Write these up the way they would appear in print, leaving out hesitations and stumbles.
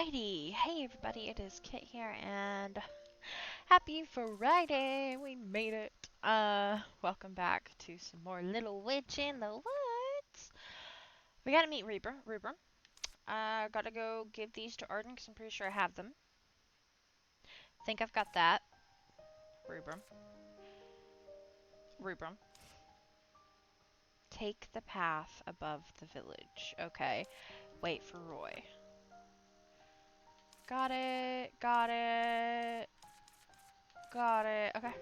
Alrighty, hey everybody, it is Kit here, and happy Friday! We made it. Welcome back to some more Little Witch in the Woods. We gotta meet Reaper. Gotta go give these to Arden because I'm pretty sure I have them. Think I've got that. Reaper. Take the path above the village. Okay. Wait for Roy. Got it. Okay.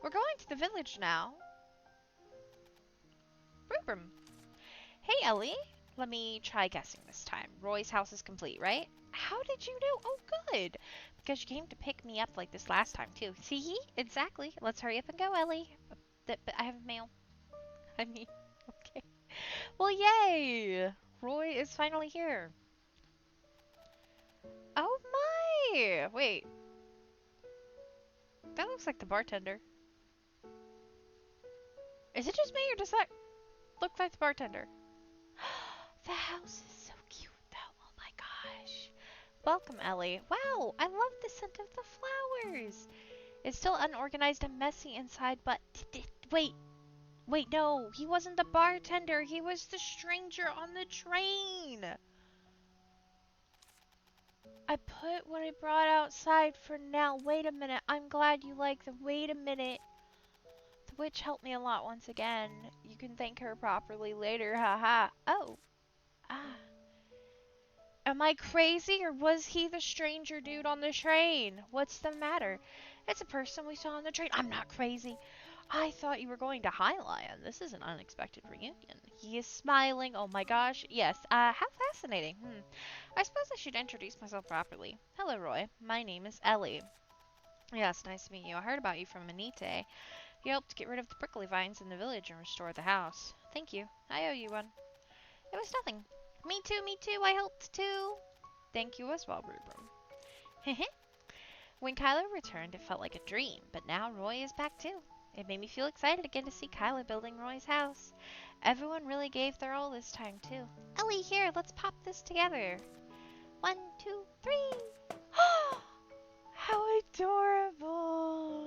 We're going to the village now. Reaper. Hey, Ellie. Let me try guessing this time. Roy's house is complete, right? How did you know? Oh, good. Because you came to pick me up like this last time, too. See? Exactly. Let's hurry up and go, Ellie. But I have mail. I mean, okay. Well, yay! Roy is finally here. Oh, my! Wait. That looks like the bartender. Is it just me, or does that look like the bartender? The house is so cute, though. Oh, my gosh. Welcome, Ellie. Wow, I love the scent of the flowers. It's still unorganized and messy inside, but wait, no, he wasn't the bartender. He was the stranger on the train. I put what I brought outside for now. Wait a minute. I'm glad you like them. Wait a minute. The witch helped me a lot once again. You can thank her properly later. Haha. Oh. Ah. Am I crazy, or was he the stranger dude on the train? What's the matter? It's a person we saw on the train. I'm not crazy. I thought you were going to High Lion. This is an unexpected reunion. He is smiling. Oh my gosh. Yes. How fascinating. I suppose I should introduce myself properly. Hello, Roy. My name is Ellie. Yes, nice to meet you. I heard about you from Anite. You helped get rid of the prickly vines in the village and restore the house. Thank you. I owe you one. It was nothing. Me too. I helped too. Thank you as well, Rubrum. When Kyla returned, it felt like a dream, but now Roy is back too. It made me feel excited again to see Kyla building Roy's house. Everyone really gave their all this time too. Ellie, here, let's pop this together. 1, 2, 3. How adorable.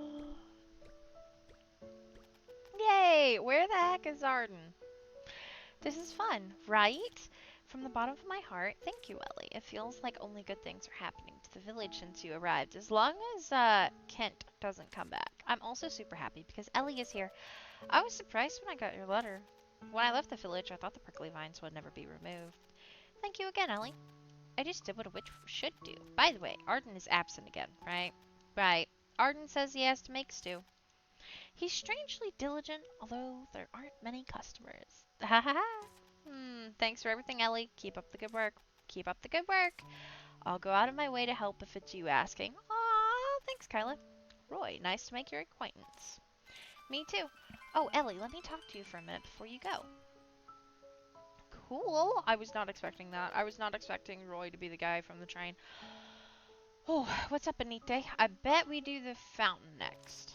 Yay! Where the heck is Arden? This is fun, right? From the bottom of my heart, thank you, Ellie. It feels like only good things are happening to the village since you arrived, as long as Kent doesn't come back. I'm also super happy because Ellie is here. I was surprised when I got your letter. When I left the village, I thought the prickly vines would never be removed. Thank you again, Ellie. I just did what a witch should do. By the way, Arden is absent again, right? Right. Arden says he has to make stew. He's strangely diligent, although there aren't many customers. Ha ha ha! Thanks for everything, Ellie. Keep up the good work. I'll go out of my way to help if it's you asking. Aw, thanks, Kyla. Roy, nice to make your acquaintance. Me too. Oh, Ellie, let me talk to you for a minute before you go. Cool. I was not expecting that. I was not expecting Roy to be the guy from the train. Oh, what's up, Anite? I bet we do the fountain next.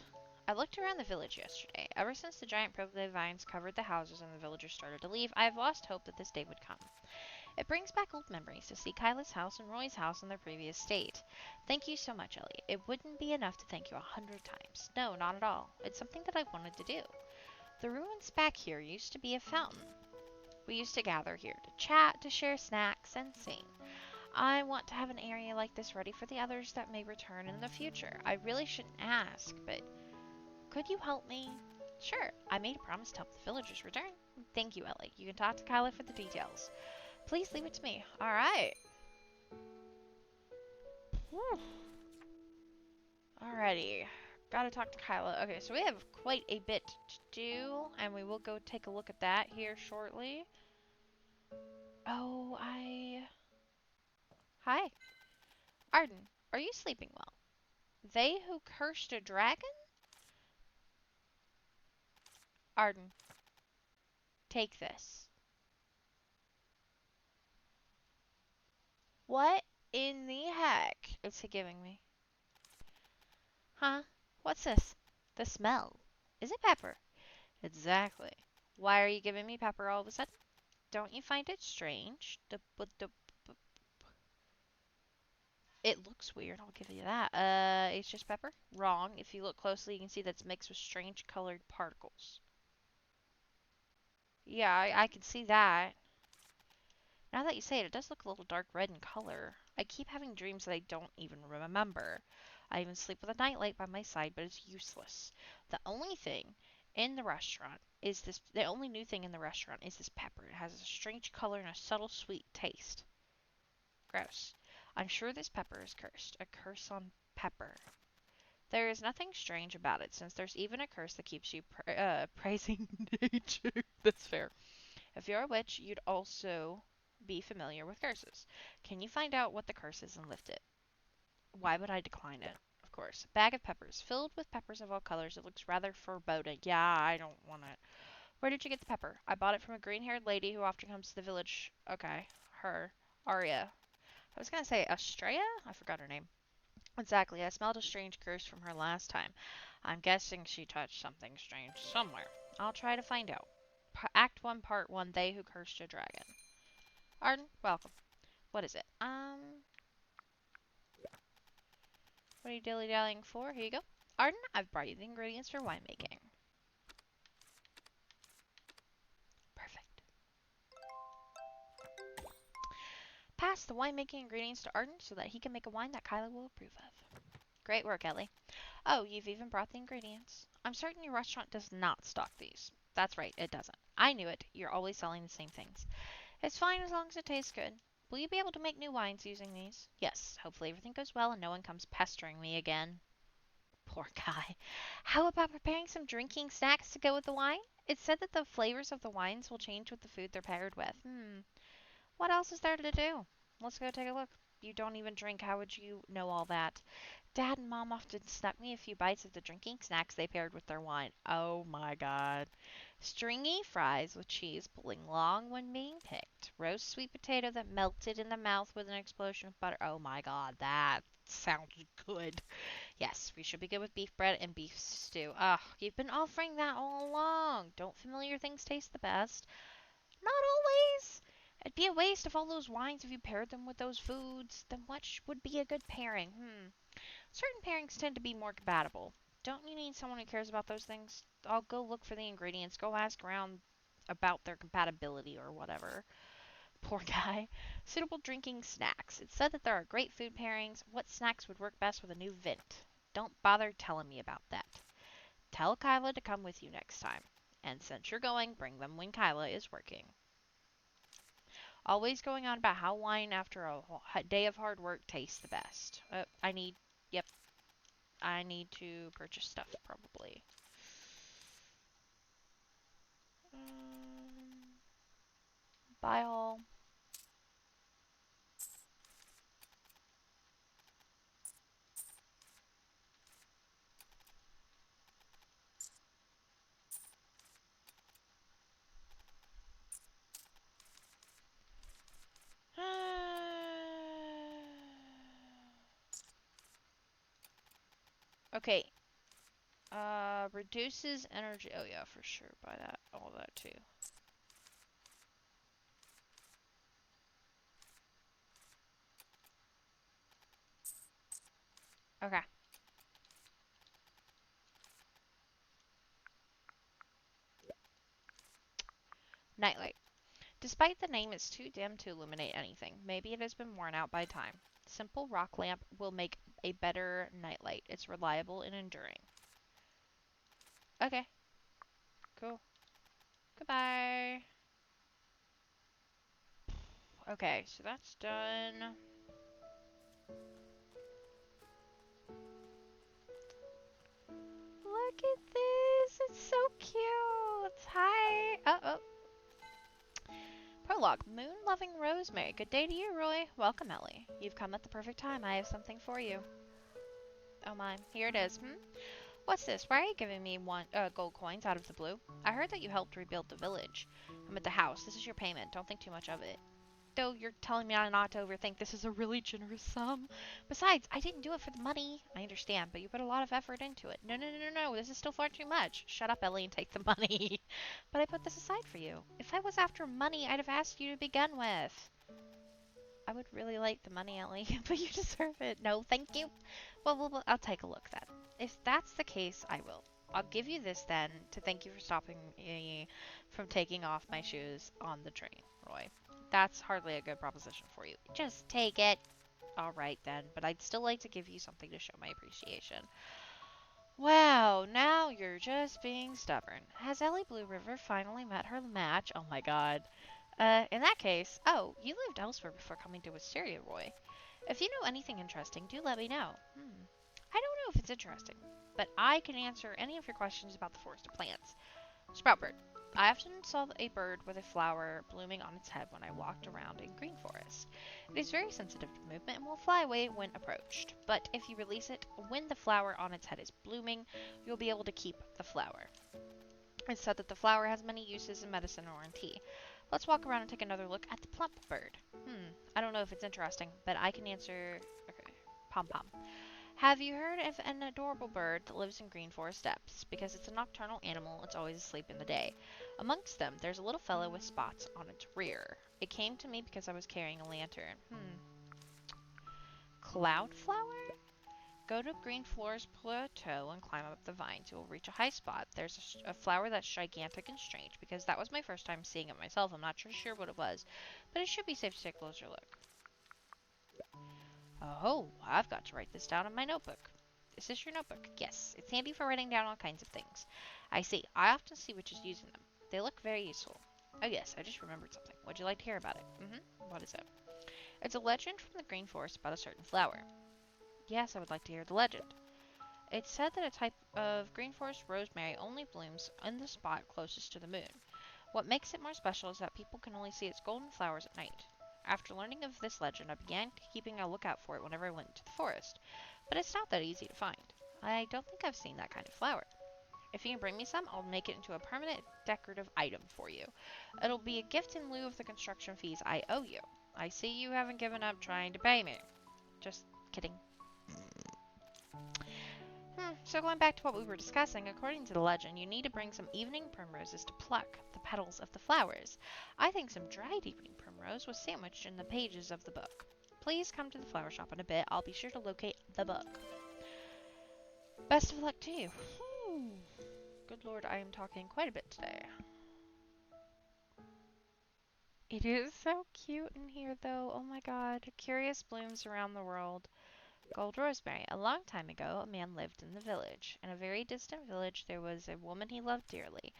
I looked around the village yesterday. Ever since the giant prickly vines covered the houses and the villagers started to leave, I have lost hope that this day would come. It brings back old memories to see Kyla's house and Roy's house in their previous state. Thank you so much, Ellie. It wouldn't be enough to thank you 100 times. No, not at all. It's something that I wanted to do. The ruins back here used to be a fountain. We used to gather here to chat, to share snacks, and sing. I want to have an area like this ready for the others that may return in the future. I really shouldn't ask, but could you help me? Sure, I made a promise to help the villagers return. Thank you, Ellie. You can talk to Kyla for the details. Please leave it to me. Alright. Alrighty. Gotta talk to Kyla. Okay, so we have quite a bit to do, and we will go take a look at that here shortly. Oh, Hi. Arden, are you sleeping well? They who cursed a dragon? Arden, take this. What in the heck is he giving me? Huh? What's this? The smell. Is it pepper? Exactly. Why are you giving me pepper all of a sudden? Don't you find it strange? It looks weird, I'll give you that. It's just pepper? Wrong. If you look closely, you can see that's mixed with strange colored particles. Yeah, I can see that. Now that you say it, it does look a little dark red in color. I keep having dreams that I don't even remember. I even sleep with a nightlight by my side, but it's useless. The only thing in the restaurant is this. The only new thing in the restaurant is this pepper. It has a strange color and a subtle sweet taste. Gross. I'm sure this pepper is cursed. A curse on pepper. There is nothing strange about it, since there's even a curse that keeps you praising nature. That's fair. If you're a witch, you'd also be familiar with curses. Can you find out what the curse is and lift it? Why would I decline it? Of course. A bag of peppers. Filled with peppers of all colors. It looks rather foreboding. Yeah, I don't want it. Where did you get the pepper? I bought it from a green-haired lady who often comes to the village. Okay. Her. Aria. I was gonna say Estrella? I forgot her name. Exactly. I smelled a strange curse from her last time. I'm guessing she touched something strange somewhere. I'll try to find out. Act 1, Part 1, They Who Cursed a Dragon. Arden, welcome. What is it? What are you dilly-dallying for? Here you go. Arden, I've brought you the ingredients for winemaking. Perfect. Pass the winemaking ingredients to Arden so that he can make a wine that Kyla will approve of. Great work, Ellie. Oh, you've even brought the ingredients. I'm certain your restaurant does not stock these. That's right, it doesn't. I knew it. You're always selling the same things. It's fine as long as it tastes good. Will you be able to make new wines using these? Yes, hopefully everything goes well and no one comes pestering me again. Poor guy. How about preparing some drinking snacks to go with the wine? It's said that the flavors of the wines will change with the food they're paired with. What else is there to do? Let's go take a look. You don't even drink. How would you know all that? Dad and Mom often snuck me a few bites of the drinking snacks they paired with their wine. Oh my god. Stringy fries with cheese pulling long when being picked. Roast sweet potato that melted in the mouth with an explosion of butter. Oh my god, that sounds good. Yes, we should be good with beef bread and beef stew. Ugh, you've been offering that all along. Don't familiar things taste the best? Not always. It'd be a waste of all those wines if you paired them with those foods. Then what would be a good pairing? Certain pairings tend to be more compatible. Don't you need someone who cares about those things? I'll go look for the ingredients. Go ask around about their compatibility or whatever. Poor guy. Suitable drinking snacks. It's said that there are great food pairings. What snacks would work best with a new vint? Don't bother telling me about that. Tell Kyla to come with you next time. And since you're going, bring them when Kyla is working. Always going on about how wine after a day of hard work tastes the best. Yep, I need to purchase stuff probably. Buy all. Okay. Reduces energy. Oh yeah, for sure. Buy that. All that too. Okay. Nightlight. Despite the name, it's too dim to illuminate anything. Maybe it has been worn out by time. Simple rock lamp will make a better nightlight. It's reliable and enduring. Okay. Cool. Goodbye. Okay, so that's done. Look at this. It's so cute. Hi. Oh. Prologue. Moon-loving Rosemary. Good day to you, Roy. Welcome, Ellie. You've come at the perfect time. I have something for you. Oh my. Here it is. What's this? Why are you giving me gold coins out of the blue? I heard that you helped rebuild the village. I'm at the house. This is your payment. Don't think too much of it. Though you're telling me not to overthink, this is a really generous sum. Besides, I didn't do it for the money. I understand, but you put a lot of effort into it. No. This is still far too much. Shut up, Ellie, and take the money. But I put this aside for you. If I was after money, I'd have asked you to begin with. I would really like the money, Ellie, but you deserve it. No, thank you. Well, I'll take a look then. If that's the case, I will. I'll give you this then to thank you for stopping me from taking off my shoes on the train, Roy. That's hardly a good proposition for you. Just take it. All right then, but I'd still like to give you something to show my appreciation. Wow, now you're just being stubborn. Has Ellie Blue River finally met her match? Oh my god. In that case, oh, you lived elsewhere before coming to Wisteria, Roy. If you know anything interesting, do let me know. I don't know if it's interesting, but I can answer any of your questions about the forest of plants. Sproutbird. I often saw a bird with a flower blooming on its head when I walked around in Green Forest. It is very sensitive to movement and will fly away when approached, but if you release it when the flower on its head is blooming, you'll be able to keep the flower. It's said that the flower has many uses in medicine or in tea. Let's walk around and take another look at the plump bird. I don't know if it's interesting, but I can answer... Okay. Pom Pom. Have you heard of an adorable bird that lives in Green Forest Depths? Because it's a nocturnal animal, it's always asleep in the day. Amongst them, there's a little fellow with spots on its rear. It came to me because I was carrying a lantern. Cloudflower? Go to Green Forest Plateau and climb up the vines. You will reach a high spot. There's a flower that's gigantic and strange, because that was my first time seeing it myself. I'm not sure what it was, but it should be safe to take a closer look. Oh, I've got to write this down in my notebook. Is this your notebook? Yes, it's handy for writing down all kinds of things. I see. I often see witches using them. They look very useful. Oh yes, I just remembered something. Would you like to hear about it? What is it? It's a legend from the Green Forest about a certain flower. Yes, I would like to hear the legend. It's said that a type of Green Forest rosemary only blooms in the spot closest to the moon. What makes it more special is that people can only see its golden flowers at night. After learning of this legend, I began keeping a lookout for it whenever I went into the forest, but it's not that easy to find. I don't think I've seen that kind of flower. If you can bring me some, I'll make it into a permanent decorative item for you. It'll be a gift in lieu of the construction fees I owe you. I see you haven't given up trying to pay me. Just kidding. So going back to what we were discussing, according to the legend, you need to bring some evening primroses to pluck the petals of the flowers. I think some dried evening primrose was sandwiched in the pages of the book. Please come to the flower shop in a bit. I'll be sure to locate the book. Best of luck to you. Good lord, I am talking quite a bit today. It is so cute in here, though. Oh my god. Curious blooms around the world. Gold rosemary. A long time ago, a man lived in the village. In a very distant village, there was a woman he loved dearly.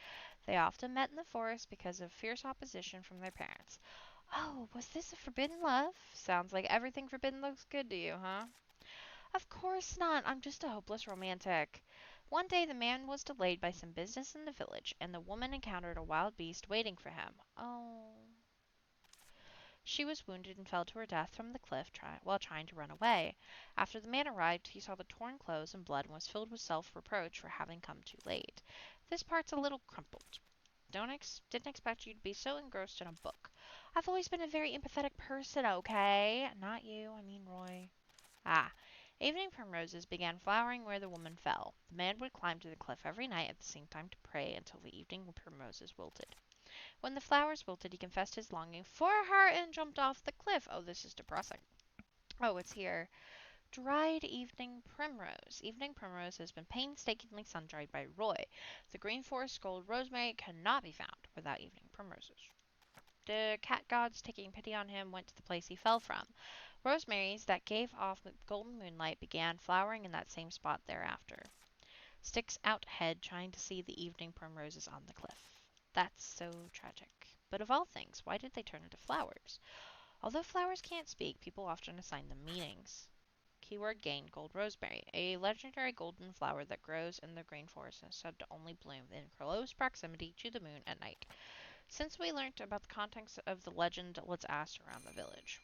They often met in the forest because of fierce opposition from their parents. Oh, was this a forbidden love? Sounds like everything forbidden looks good to you, huh? Of course not. I'm just a hopeless romantic. One day, the man was delayed by some business in the village, and the woman encountered a wild beast waiting for him. Oh. She was wounded and fell to her death from the cliff while trying to run away. After the man arrived, he saw the torn clothes and blood and was filled with self-reproach for having come too late. This part's a little crumpled. Didn't expect you to be so engrossed in a book. I've always been a very empathetic person, okay? Not you, I mean Roy. Evening primroses began flowering where the woman fell. The man would climb to the cliff every night at the same time to pray until the evening primroses wilted. When the flowers wilted, he confessed his longing for her and jumped off the cliff. Oh, this is depressing. Oh, it's here. Dried evening primrose. Evening primrose has been painstakingly sun-dried by Roy. The Green Forest gold rosemary cannot be found without evening primroses. The cat gods, taking pity on him, went to the place he fell from. Rosemaries that gave off golden moonlight began flowering in that same spot thereafter. Sticks out head trying to see the evening primroses on the cliff. That's so tragic. But of all things, why did they turn into flowers? Although flowers can't speak, people often assign them meanings. Keyword gain, gold rosemary, a legendary golden flower that grows in the Green Forest and is said to only bloom in close proximity to the moon at night. Since we learned about the context of the legend, let's ask around the village.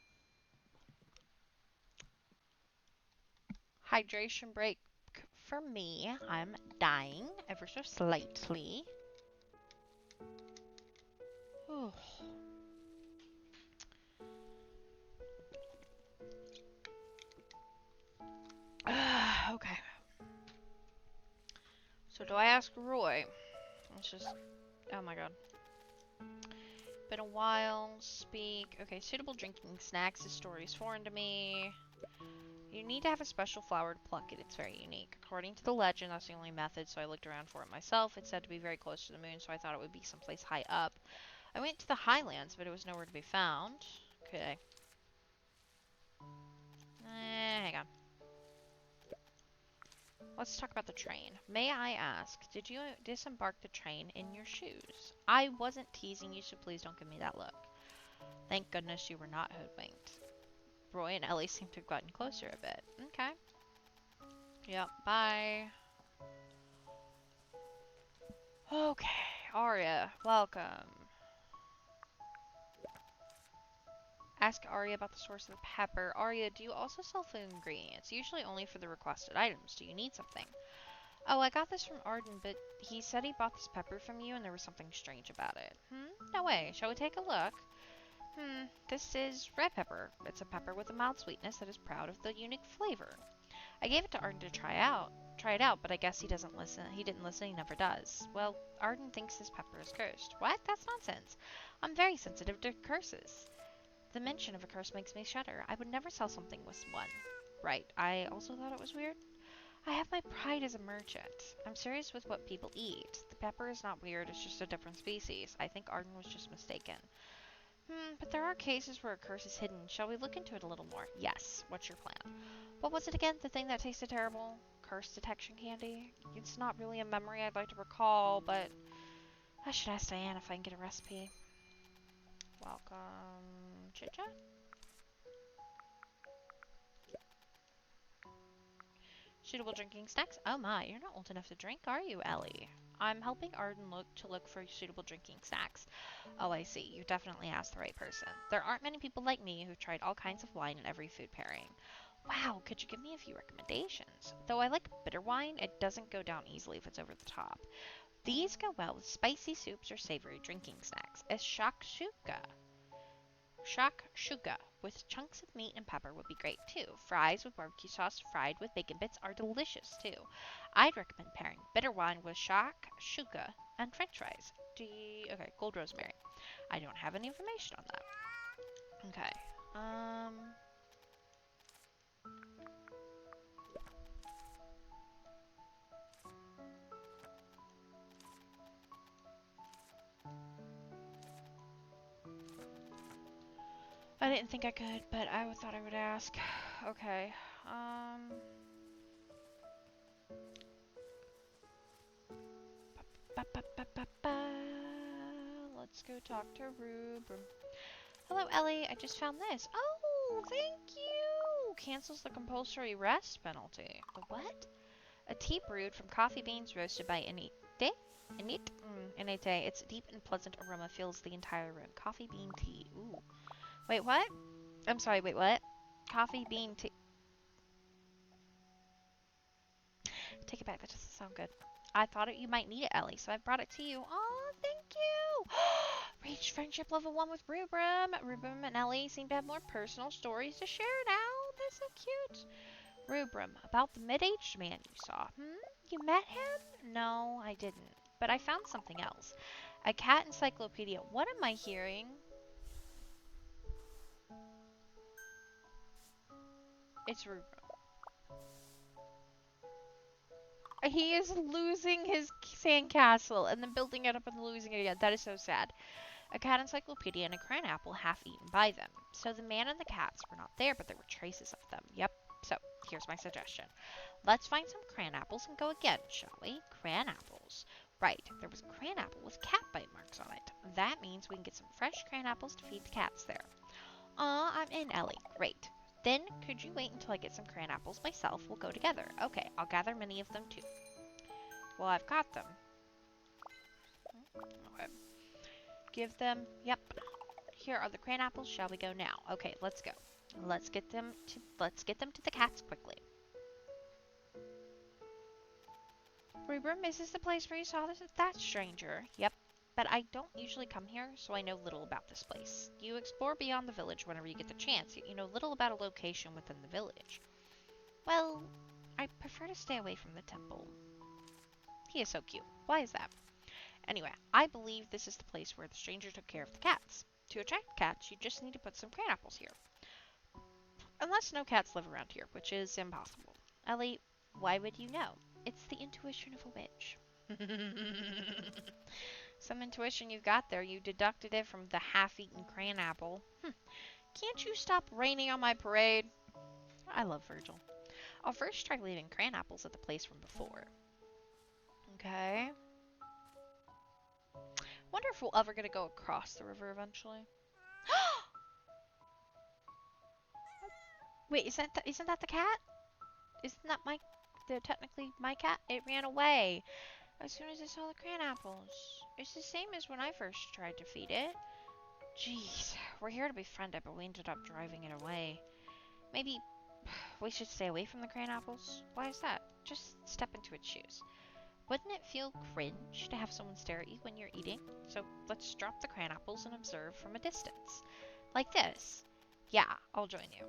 Hydration break for me. I'm dying ever so slightly. Okay. So do I ask Roy? Let's just... Oh my god. been a while. Speak. Okay, suitable drinking snacks. This story is foreign to me. You need to have a special flower to pluck it. It's very unique. According to the legend, that's the only method, so I looked around for it myself. It's said to be very close to the moon, so I thought it would be someplace high up. I went to the highlands, but it was nowhere to be found. Okay. Hang on. Let's talk about the train. May I ask, did you disembark the train in your shoes? I wasn't teasing you, so please don't give me that look. Thank goodness you were not hoodwinked. Roy and Ellie seem to have gotten closer a bit. Okay. Yep, bye. Okay, Arya, welcome. Ask Arya about the source of the pepper. Arya, do you also sell food ingredients? Usually only for the requested items. Do you need something? Oh, I got this from Arden, but he said he bought this pepper from you and there was something strange about it. No way. Shall we take a look? This is red pepper. It's a pepper with a mild sweetness that is proud of the unique flavor. I gave it to Arden to try it out, but I guess he doesn't listen. He didn't listen, he never does. Well, Arden thinks this pepper is cursed. What? That's nonsense. I'm very sensitive to curses. The mention of a curse makes me shudder. I would never sell something with one. Right. I also thought it was weird. I have my pride as a merchant. I'm serious with what people eat. The pepper is not weird, it's just a different species. I think Arden was just mistaken. But there are cases where a curse is hidden. Shall we look into it a little more? Yes. What's your plan? What was it again? The thing that tasted terrible? Curse detection candy? It's not really a memory I'd like to recall, but I should ask Diane if I can get a recipe. Welcome. Chit-chat? Suitable drinking snacks? Oh my, you're not old enough to drink, are you, Ellie? I'm helping Arden look for suitable drinking snacks. Oh, I see. You definitely asked the right person. There aren't many people like me who've tried all kinds of wine in every food pairing. Wow, could you give me a few recommendations? Though I like bitter wine, it doesn't go down easily if it's over the top. These go well with spicy soups or savory drinking snacks. A shakshuka with chunks of meat and pepper would be great too. Fries with barbecue sauce fried with bacon bits are delicious too. I'd recommend pairing bitter wine with shakshuka and french fries. Okay, gold rosemary. I don't have any information on that. Okay. I didn't think I could, but I thought I would ask. Okay. Let's go talk to Rubrum. Hello, Ellie. I just found this. Oh, thank you. Cancels the compulsory rest penalty. The what? A tea brewed from coffee beans roasted by Inite. Inite. Its deep and pleasant aroma fills the entire room. Coffee bean tea. Ooh. Wait, what? I'm sorry, wait, what? Coffee bean tea. Take it back, that doesn't sound good. I thought you might need it, Ellie, so I brought it to you. Oh, thank you! Reached friendship level 1 with Rubrum. Rubrum and Ellie seem to have more personal stories to share now. That's so cute. Rubrum, about the mid-aged man you saw. You met him? No, I didn't. But I found something else. A cat encyclopedia. What am I hearing? It's Rubrum. He is losing his sandcastle and then building it up and losing it again. That is so sad. A cat encyclopedia and a cran apple half eaten by them. So the man and the cats were not there, but there were traces of them. Yep. So, here's my suggestion. Let's find some cran apples and go again, shall we? Cran apples. Right, there was a cran apple with cat bite marks on it. That means we can get some fresh cran apples to feed the cats there. Aw, I'm in, Ellie. Great. Then, could you wait until I get some cran apples myself? We'll go together. Okay, I'll gather many of them too. Well, I've got them. Okay. Give them, yep. Here are the cran apples. Shall we go now? Okay, let's go. Let's get them to the cats quickly. Rubrum, is this the place where you saw that stranger? Yep. But I don't usually come here, so I know little about this place. You explore beyond the village whenever you get the chance, yet you know little about a location within the village. Well, I prefer to stay away from the temple. He is so cute. Why is that? Anyway, I believe this is the place where the stranger took care of the cats. To attract cats, you just need to put some cran apples here. Unless no cats live around here, which is impossible. Ellie, why would you know? It's the intuition of a witch. Some intuition you've got there. You deducted it from the half-eaten cran apple. Can't you stop raining on my parade? I love Virgil. I'll first try leaving cran apples at the place from before. Okay. Wonder if we're ever gonna go across the river eventually. Wait, isn't that the cat? Isn't that technically my cat? It ran away as soon as it saw the cran apples. It's the same as when I first tried to feed it. Jeez, we're here to be friended, but we ended up driving it away. Maybe we should stay away from the cran apples? Why is that? Just step into its shoes. Wouldn't it feel cringe to have someone stare at you when you're eating? So let's drop the cran apples and observe from a distance. Like this. Yeah, I'll join you.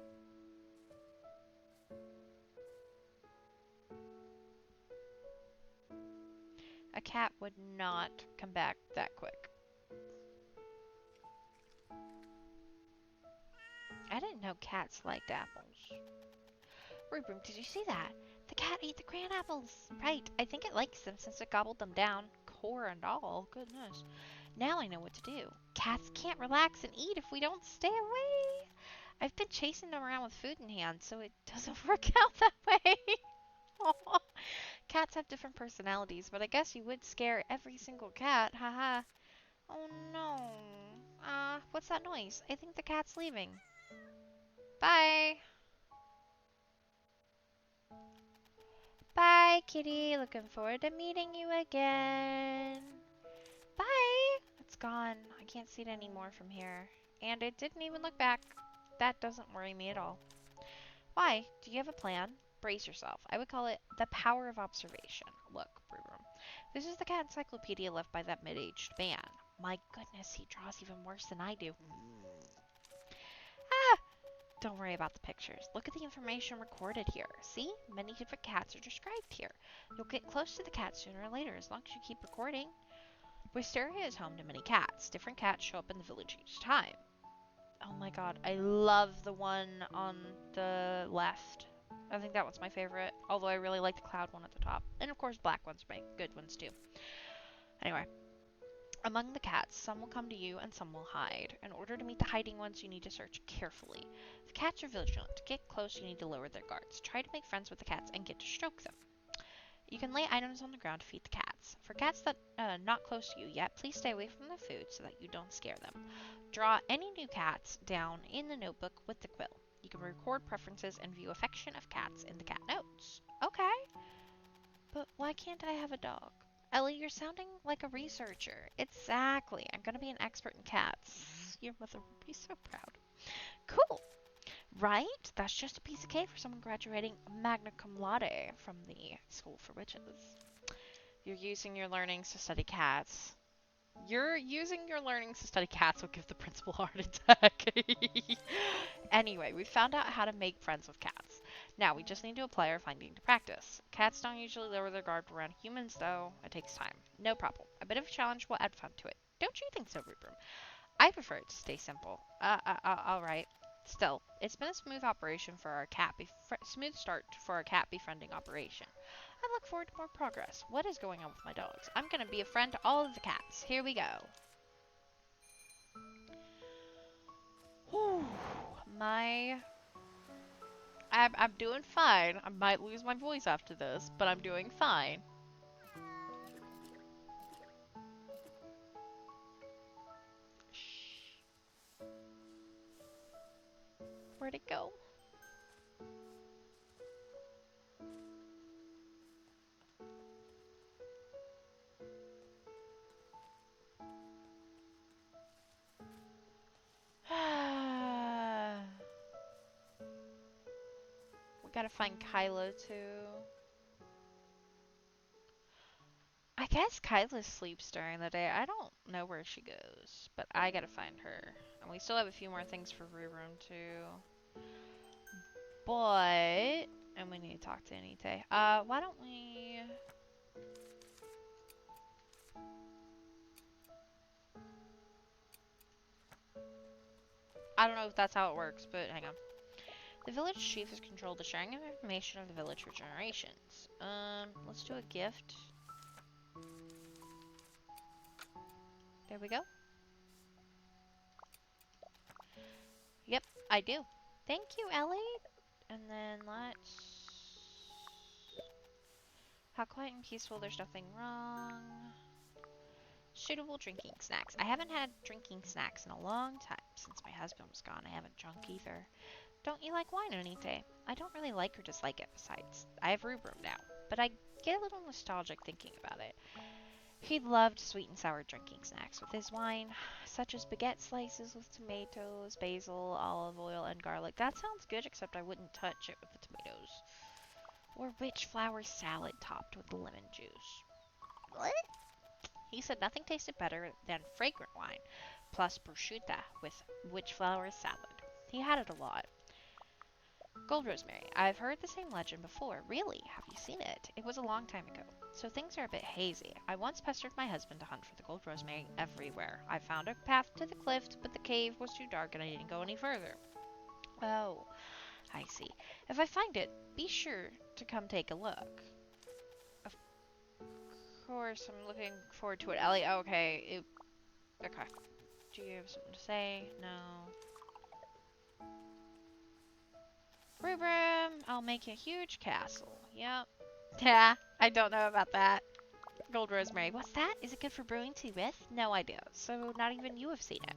A cat would not come back that quick. I didn't know cats liked apples. Rubrum, did you see that? The cat ate the cran apples. Right, I think it likes them since it gobbled them down. Core and all, goodness. Now I know what to do. Cats can't relax and eat if we don't stay away. I've been chasing them around with food in hand, so it doesn't work out that way. Cats have different personalities, but I guess you would scare every single cat, haha. Oh no. What's that noise? I think the cat's leaving. Bye. Bye, kitty. Looking forward to meeting you again. Bye. It's gone. I can't see it anymore from here. And it didn't even look back. That doesn't worry me at all. Why? Do you have a plan? Brace yourself. I would call it the power of observation. Look, Brewroom. This is the cat encyclopedia left by that mid-aged man. My goodness, he draws even worse than I do. Ah! Don't worry about the pictures. Look at the information recorded here. See? Many different cats are described here. You'll get close to the cat sooner or later as long as you keep recording. Wisteria is home to many cats. Different cats show up in the village each time. Oh my god, I love the one on the left. I think that one's my favorite, although I really like the cloud one at the top. And of course, black ones make good ones too. Anyway, among the cats, some will come to you and some will hide. In order to meet the hiding ones, you need to search carefully. If cats are vigilant, to get close, you need to lower their guards. Try to make friends with the cats and get to stroke them. You can lay items on the ground to feed the cats. For cats that are not close to you yet, please stay away from the food so that you don't scare them. Draw any new cats down in the notebook with the quill. You can record preferences and view affection of cats in the cat notes. Okay. But why can't I have a dog? Ellie, you're sounding like a researcher. Exactly. I'm going to be an expert in cats. Your mother would be so proud. Cool. Right? That's just a piece of cake for someone graduating magna cum laude from the School for Witches. You're using your learnings to study cats. You're using your learnings to study cats will give the principal a heart attack. Anyway, we found out how to make friends with cats. Now, we just need to apply our finding to practice. Cats don't usually lower their guard around humans, though. It takes time. No problem. A bit of a challenge will add fun to it. Don't you think so, Rubrum? I prefer it to stay simple. Alright. Still, it's been a smooth operation for our smooth start for our cat befriending operation. I look forward to more progress. What is going on with my dogs? I'm gonna be a friend to all of the cats. Here we go. Whew. I'm doing fine. I might lose my voice after this, but I'm doing fine. Shh. Where'd it go? We gotta find Kyla too. I guess Kyla sleeps during the day. I don't know where she goes, but I gotta find her. And we still have a few more things for Room too. But, and we need to talk to Anite. Why don't we... I don't know if that's how it works, but hang on. The village chief has controlled the sharing of information of the village for generations. Let's do a gift. There we go. Yep, I do. Thank you, Ellie. And then let's... How quiet and peaceful, there's nothing wrong. Suitable drinking snacks. I haven't had drinking snacks in a long time. Since my husband was gone, I haven't drunk either. Don't you like wine, Anite? I don't really like or dislike it, besides. I have rhubarb now, but I get a little nostalgic thinking about it. He loved sweet and sour drinking snacks with his wine, such as baguette slices with tomatoes, basil, olive oil, and garlic. That sounds good, except I wouldn't touch it with the tomatoes. Or witch flower salad topped with lemon juice. What? He said nothing tasted better than fragrant wine, plus prosciutto with witch flower salad. He had it a lot. Gold rosemary. I've heard the same legend before. Really? Have you seen it? It was a long time ago, so things are a bit hazy. I once pestered my husband to hunt for the gold rosemary everywhere. I found a path to the cliff, but the cave was too dark and I didn't go any further. Oh, I see. If I find it, be sure to come take a look. Of course, I'm looking forward to it, Ellie. Okay. Okay. Do you have something to say? No. Rubrum, I'll make a huge castle. Yep. Yeah, I don't know about that. Gold rosemary. What's that? Is it good for brewing tea with? No idea. So not even you have seen it.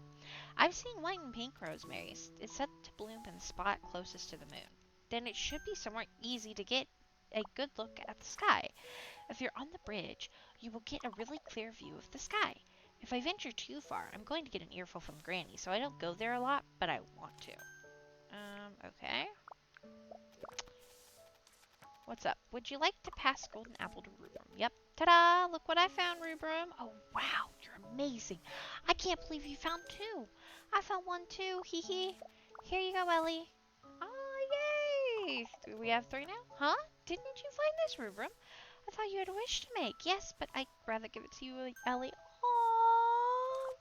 I've seen white and pink rosemaries. It's said to bloom in the spot closest to the moon. Then it should be somewhere easy to get a good look at the sky. If you're on the bridge, you will get a really clear view of the sky. If I venture too far, I'm going to get an earful from Granny, so I don't go there a lot, but I want to. Okay. What's up? Would you like to pass golden apple to Rubrum? Yep. Ta-da! Look what I found, Rubrum. Oh, wow. You're amazing. I can't believe you found two. I found one too. Hee hee. Here you go, Ellie. Oh, yay! Do we have three now? Huh? Didn't you find this, Rubrum? I thought you had a wish to make. Yes, but I'd rather give it to you, Ellie. Aww.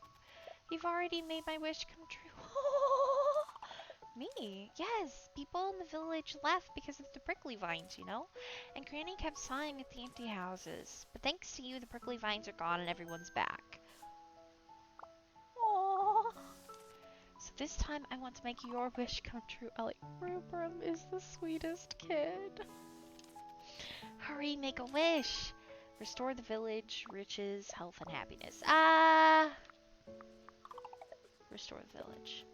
You've already made my wish come true. Me? Yes. People in the village left because of the prickly vines, you know? And Granny kept sighing at the empty houses. But thanks to you, the prickly vines are gone and everyone's back. Aww. So this time I want to make your wish come true, Ellie. Rubrum is the sweetest kid. Hurry, make a wish. Restore the village, riches, health, and happiness. Restore the village.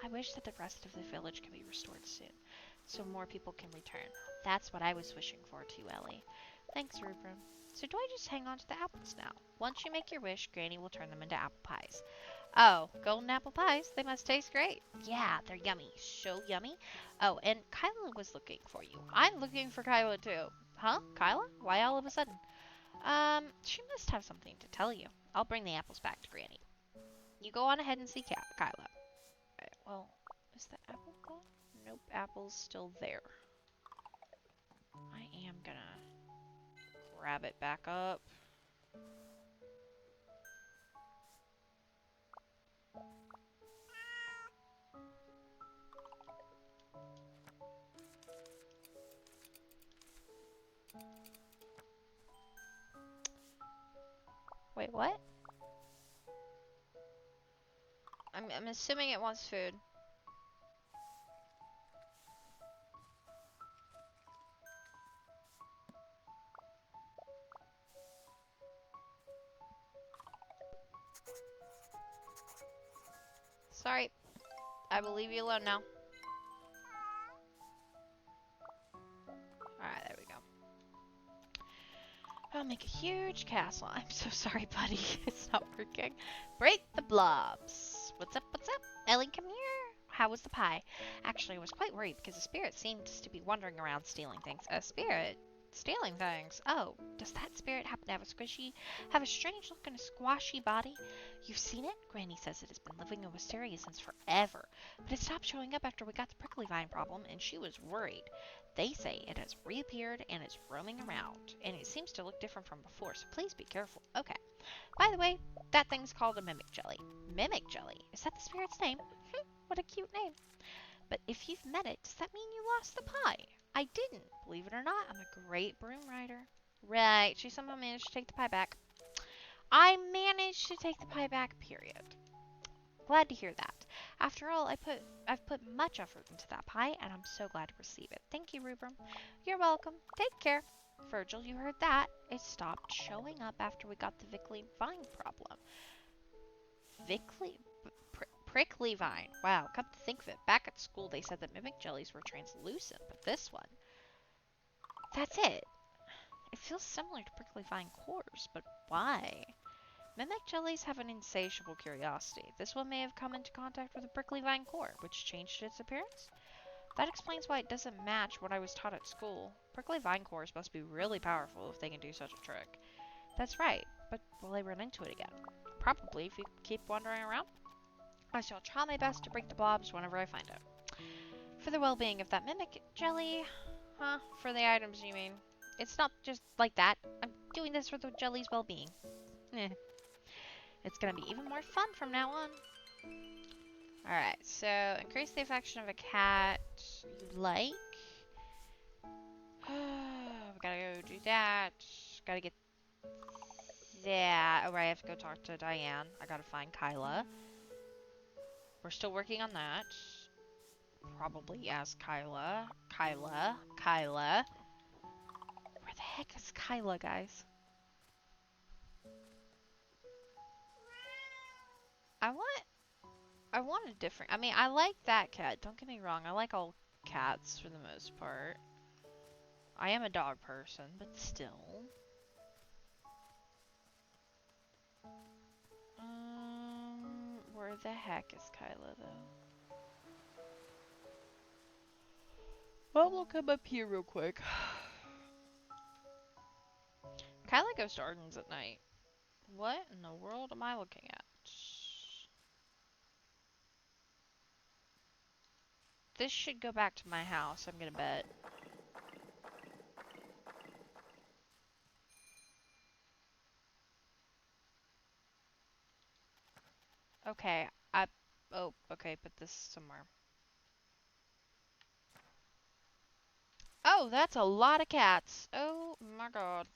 I wish that the rest of the village can be restored soon, so more people can return. That's what I was wishing for too, Ellie. Thanks, Rubrum. So do I just hang on to the apples now? Once you make your wish, Granny will turn them into apple pies. Oh, golden apple pies? They must taste great. Yeah, they're yummy. So yummy. Oh, and Kyla was looking for you. I'm looking for Kyla too. Huh? Kyla? Why all of a sudden? She must have something to tell you. I'll bring the apples back to Granny. You go on ahead and see Kyla. Well, is the apple gone? Nope, apple's still there. I am gonna grab it back up. Wait, what? I'm assuming it wants food. Sorry. I will leave you alone now. Alright, there we go. I'll make a huge castle. I'm so sorry, buddy. It's not working. Break the blobs. What's up? What's up? Ellie, come here. How was the pie? Actually, I was quite worried because the spirit seems to be wandering around stealing things. A spirit? Stealing things? Oh, does that spirit happen to have a strange look and a squashy body? You've seen it? Granny says it has been living in Wisteria since forever, but it stopped showing up after we got the prickly vine problem, and she was worried. They say it has reappeared and is roaming around, and it seems to look different from before, so please be careful. Okay. By the way, that thing's called a mimic jelly. Mimic jelly? Is that the spirit's name? What a cute name. But if you've met it, does that mean you lost the pie? I didn't. Believe it or not, I'm a great broom rider. Right, she somehow managed to take the pie back. I managed to take the pie back, period. Glad to hear that. After all, I've put much effort into that pie, and I'm so glad to receive it. Thank you, Rubrum. You're welcome. Take care. Virgil, you heard that. It stopped showing up after we got the Vickly Vine problem. Vickly? Prickly Vine. Wow, come to think of it, back at school they said that mimic jellies were translucent, but this one... That's it. It feels similar to prickly vine cores, but why? Mimic jellies have an insatiable curiosity. This one may have come into contact with a prickly vine core, which changed its appearance. That explains why it doesn't match what I was taught at school. Prickly vine cores must be really powerful if they can do such a trick. That's right, but will I run into it again? Probably if you keep wandering around. I shall try my best to break the blobs whenever I find it. For the well-being of that mimic jelly... Huh? For the items, you mean? It's not just like that. I'm doing this for the jelly's well-being. It's gonna be even more fun from now on. Alright, so increase the affection of a cat you like. We gotta go do that. Gotta get that. Oh, right, I have to go talk to Diane. I gotta find Kyla. We're still working on that. Probably as Kyla. Kyla. Where the heck is Kyla, guys? I want a different... I mean, I like that cat. Don't get me wrong. I like all cats for the most part. I am a dog person, but still. Where the heck is Kyla, though? Well, we'll come up here real quick. Kyla goes to Arden's at night. What in the world am I looking at? This should go back to my house, I'm gonna bet. Okay, oh, okay, put this somewhere. Oh, that's a lot of cats. Oh my god.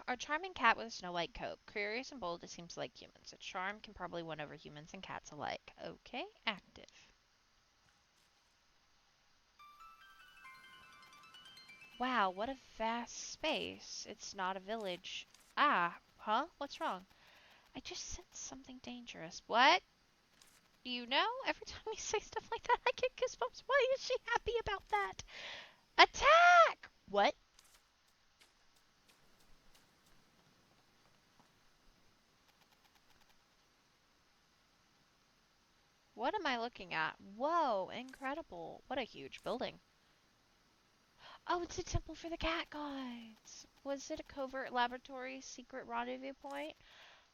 A charming cat with a snow-white coat. Curious and bold, it seems to like humans. Its charm can probably win over humans and cats alike. Okay, active. Wow, what a vast space. It's not a village. Ah, huh? What's wrong? I just sensed something dangerous. What? You know, every time you say stuff like that, I get goosebumps. Why is she happy about that? Attack! What? What am I looking at? Whoa, incredible. What a huge building. Oh, it's a temple for the cat gods. Was it a covert laboratory, secret rendezvous point?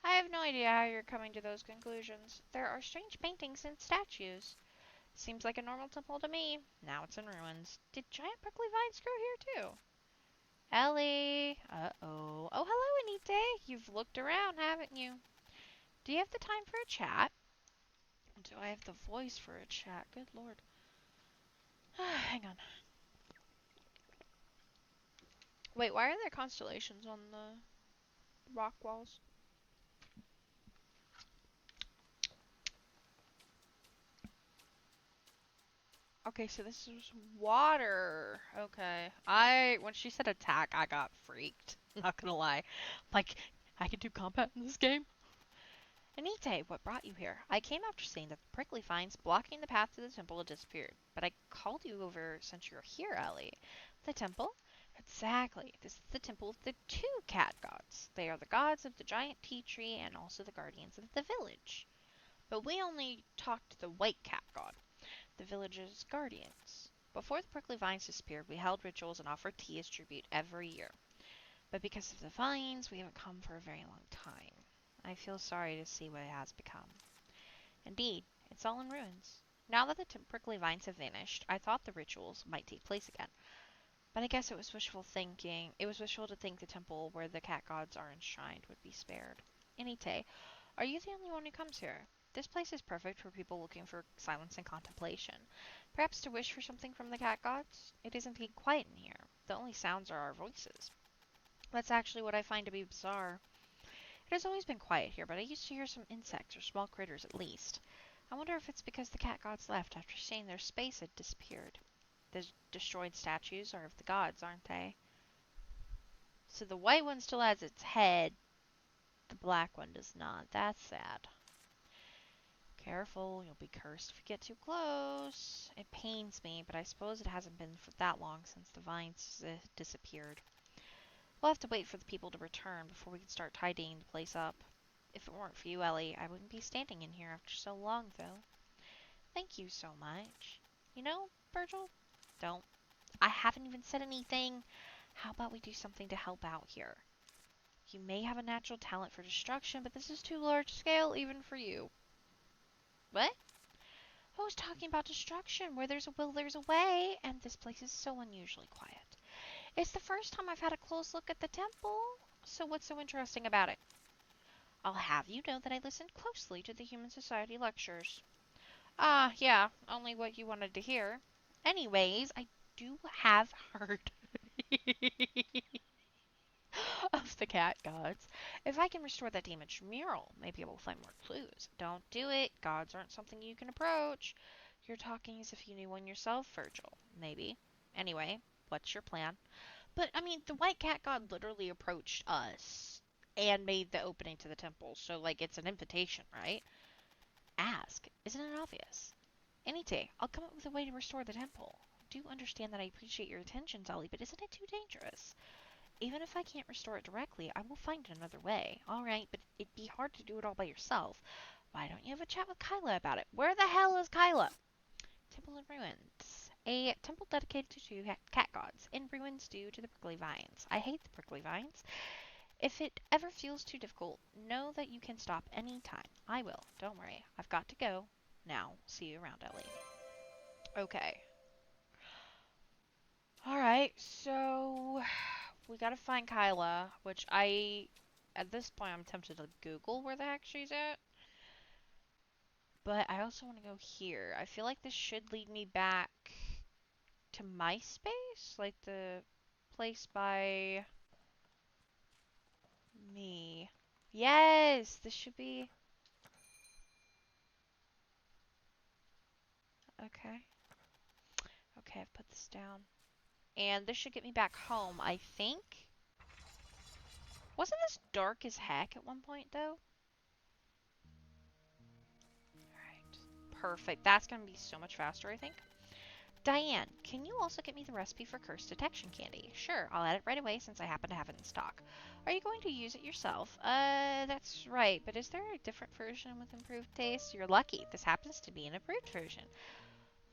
I have no idea how you're coming to those conclusions. There are strange paintings and statues. Seems like a normal temple to me. Now it's in ruins. Did giant prickly vines grow here too? Ellie! Uh-oh. Oh, hello, Anite. You've looked around, haven't you? Do you have the time for a chat? Do I have the voice for a chat? Good lord. Hang on. Wait, why are there constellations on the rock walls? Okay, so this is water. Okay. When she said attack, I got freaked. Not gonna lie. Like, I can do combat in this game? Anite, what brought you here? I came after seeing that the prickly vines blocking the path to the temple had disappeared. But I called you over since you're here, Ellie. The temple? Exactly. This is the temple of the two cat gods. They are the gods of the giant tea tree and also the guardians of the village. But we only talked to the white cat god, the village's guardians. Before the prickly vines disappeared, we held rituals and offered tea as tribute every year. But because of the vines, we haven't come for a very long time. I feel sorry to see what it has become. Indeed, it's all in ruins. Now that the prickly vines have vanished, I thought the rituals might take place again. But I guess it was wishful thinking. It was wishful to think the temple where the cat gods are enshrined would be spared. Anite, Are you the only one who comes here? This place is perfect for people looking for silence and contemplation. Perhaps to wish for something from the cat gods? It isn't being quiet in here. The only sounds are our voices. That's actually what I find to be bizarre. It has always been quiet here, but I used to hear some insects or small critters at least. I wonder if it's because the cat gods left after seeing their space had disappeared. The destroyed statues are of the gods, aren't they? So the white one still has its head, the black one does not. That's sad. Careful, you'll be cursed if you get too close. It pains me, but I suppose it hasn't been for that long since the vines disappeared. We'll have to wait for the people to return before we can start tidying the place up. If it weren't for you, Ellie, I wouldn't be standing in here after so long, though. Thank you so much. You know, Virgil, don't. I haven't even said anything. How about we do something to help out here? You may have a natural talent for destruction, but this is too large scale even for you. What? I was talking about destruction. Where there's a will, there's a way, and this place is so unusually quiet. It's the first time I've had a close look at the temple, so what's so interesting about it? I'll have you know that I listened closely to the Human Society lectures. Ah, yeah, only what you wanted to hear. Anyways, I do have heard of the cat gods. If I can restore that damaged mural, maybe I will find more clues. Don't do it. Gods aren't something you can approach. You're talking as if you knew one yourself, Virgil. Maybe. Anyway, what's your plan? But, I mean, the white cat god literally approached us and made the opening to the temple, so, like, it's an invitation, right? Ask. Isn't it obvious? Any day, I'll come up with a way to restore the temple. Do understand that I appreciate your attention, Ollie, but isn't it too dangerous? Even if I can't restore it directly, I will find another way. Alright, but it'd be hard to do it all by yourself. Why don't you have a chat with Kyla about it? Where the hell is Kyla? Temple in ruins. A temple dedicated to two cat gods, in ruins due to the prickly vines. I hate the prickly vines. If it ever feels too difficult, know that you can stop any time. I will. Don't worry. I've got to go. Now, see you around, Ellie. Okay. Alright, so we gotta find Kyla, which at this point, I'm tempted to Google where the heck she's at. But I also want to go here. I feel like this should lead me back to my space, like the place by me. Yes, this should be... Okay. Okay, I've put this down. And this should get me back home, I think. Wasn't this dark as heck at one point, though? Alright. Perfect. That's going to be so much faster, I think. Diane, can you also get me the recipe for curse detection candy? Sure, I'll add it right away since I happen to have it in stock. Are you going to use it yourself? That's right, but is there a different version with improved taste? You're lucky. This happens to be an improved version.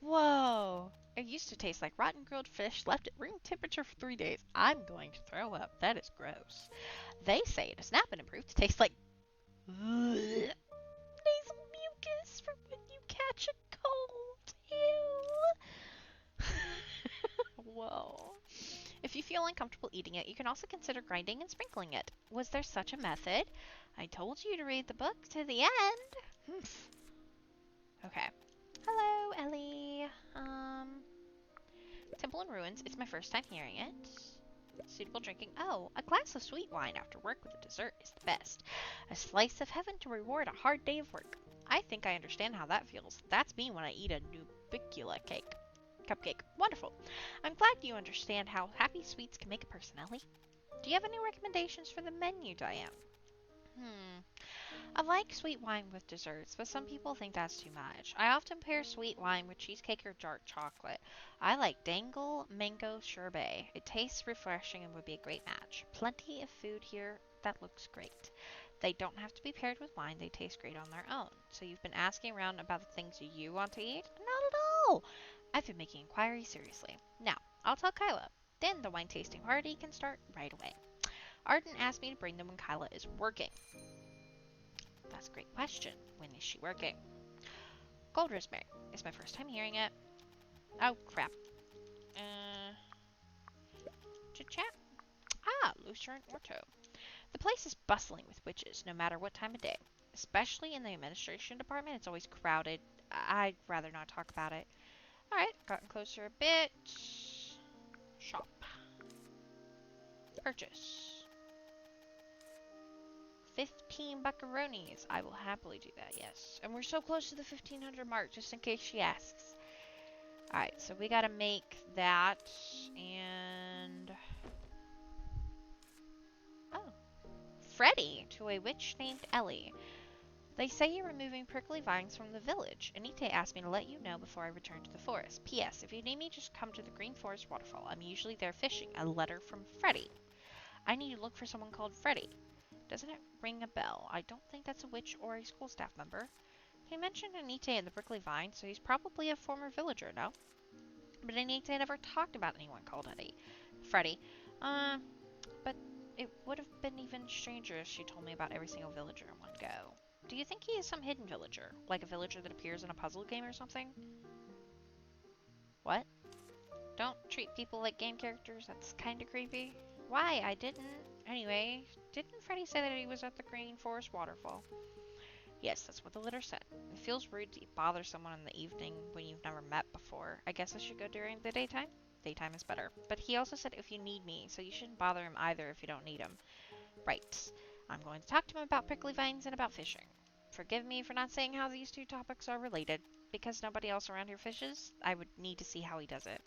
Whoa! It used to taste like rotten grilled fish left at room temperature for 3 days. I'm going to throw up. That is gross. They say it has now been improved to taste like nasal mucus from when you catch a cold. Ew. Whoa. If you feel uncomfortable eating it, you can also consider grinding and sprinkling it. Was there such a method? I told you to read the book to the end. Okay. Hello, Ellie. Temple in ruins. It's my first time hearing it. Suitable drinking. Oh, a glass of sweet wine after work with a dessert is the best. A slice of heaven to reward a hard day of work. I think I understand how that feels. That's me when I eat a Nubicula cupcake. Wonderful. I'm glad you understand how happy sweets can make a person, Ellie. Do you have any recommendations for the menu, Diane? I like sweet wine with desserts, but some people think that's too much. I often pair sweet wine with cheesecake or dark chocolate. I like dangle mango sherbet. It tastes refreshing and would be a great match. Plenty of food here that looks great. They don't have to be paired with wine. They taste great on their own. So you've been asking around about the things you want to eat? Not at all. I've been making inquiries seriously. Now, I'll tell Kyla. Then the wine tasting party can start right away. Arden asked me to bring them when Kyla is working. That's a great question. When is she working? Gold rosemary. It's my first time hearing it. Oh, crap. Chit-chat? Ah, Lucer and Orto. The place is bustling with witches, no matter what time of day. especially in the administration department. It's always crowded. I'd rather not talk about it. Alright, gotten closer a bit. Shop. Purchase. 15 buckaroonies. I will happily do that, yes. And we're so close to the 1500 mark, just in case she asks. Alright, so we gotta make that, and... Oh. Freddy, to a witch named Ellie. They say you're removing prickly vines from the village. Anita asked me to let you know before I return to the forest. P.S. If you need me, just come to the Green Forest Waterfall. I'm usually there fishing. A letter from Freddy. I need to look for someone called Freddy. Doesn't it ring a bell? I don't think that's a witch or a school staff member. He mentioned Anita and the prickly vine, so he's probably a former villager, no? But Anita never talked about anyone called Freddy. But it would have been even stranger if she told me about every single villager in one go. Do you think he is some hidden villager? Like a villager that appears in a puzzle game or something? What? Don't treat people like game characters? That's kinda creepy. Why? I didn't. Anyway, didn't Freddy say that he was at the Green Forest Waterfall? Yes, that's what the letter said. It feels rude to bother someone in the evening when you've never met before. I guess I should go during the daytime? Daytime is better. But he also said if you need me, so you shouldn't bother him either if you don't need him. Right. I'm going to talk to him about prickly vines and about fishing. Forgive me for not saying how these two topics are related. Because nobody else around here fishes, I would need to see how he does it.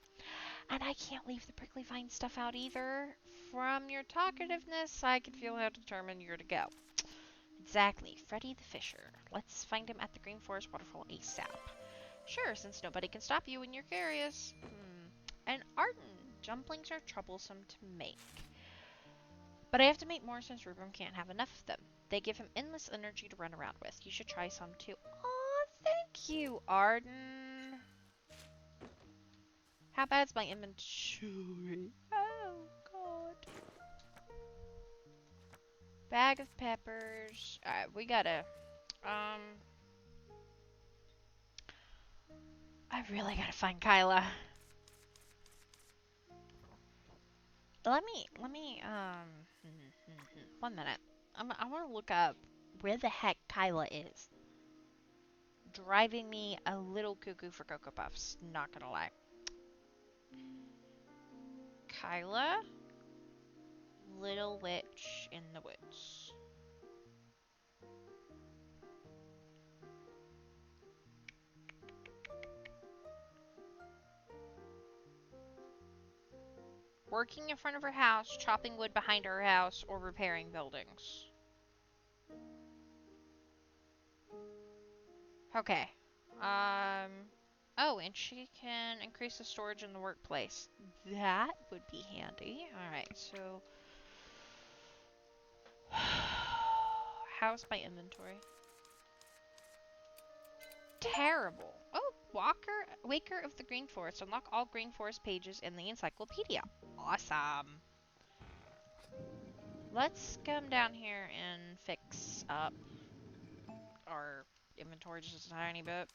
And I can't leave the prickly vine stuff out either. From your talkativeness, I can feel how determined you're to go. Exactly, Freddy the Fisher. Let's find him at the Green Forest Waterfall ASAP. Sure, since nobody can stop you when you're curious. And Arden. Dumplings are troublesome to make. But I have to make more since Rubrum can't have enough of them. They give him endless energy to run around with. You should try some too. Aw, thank you, Arden. How bad's my inventory? Oh, God. Bag of peppers. Alright, we gotta... I really gotta find Kyla. Let me, 1 minute. I want to look up where the heck Kyla is. Driving me a little cuckoo for Cocoa Puffs, not gonna lie. Kyla? Little Witch in the Woods. Working in front of her house, chopping wood behind her house, or repairing buildings. Okay. Oh, and she can increase the storage in the workplace. That would be handy. Alright, so... How's my inventory? Terrible. Oh, Waker of the Green Forest. Unlock all Green Forest pages in the encyclopedia. Awesome. Let's come down here and fix up our inventory just a tiny bit.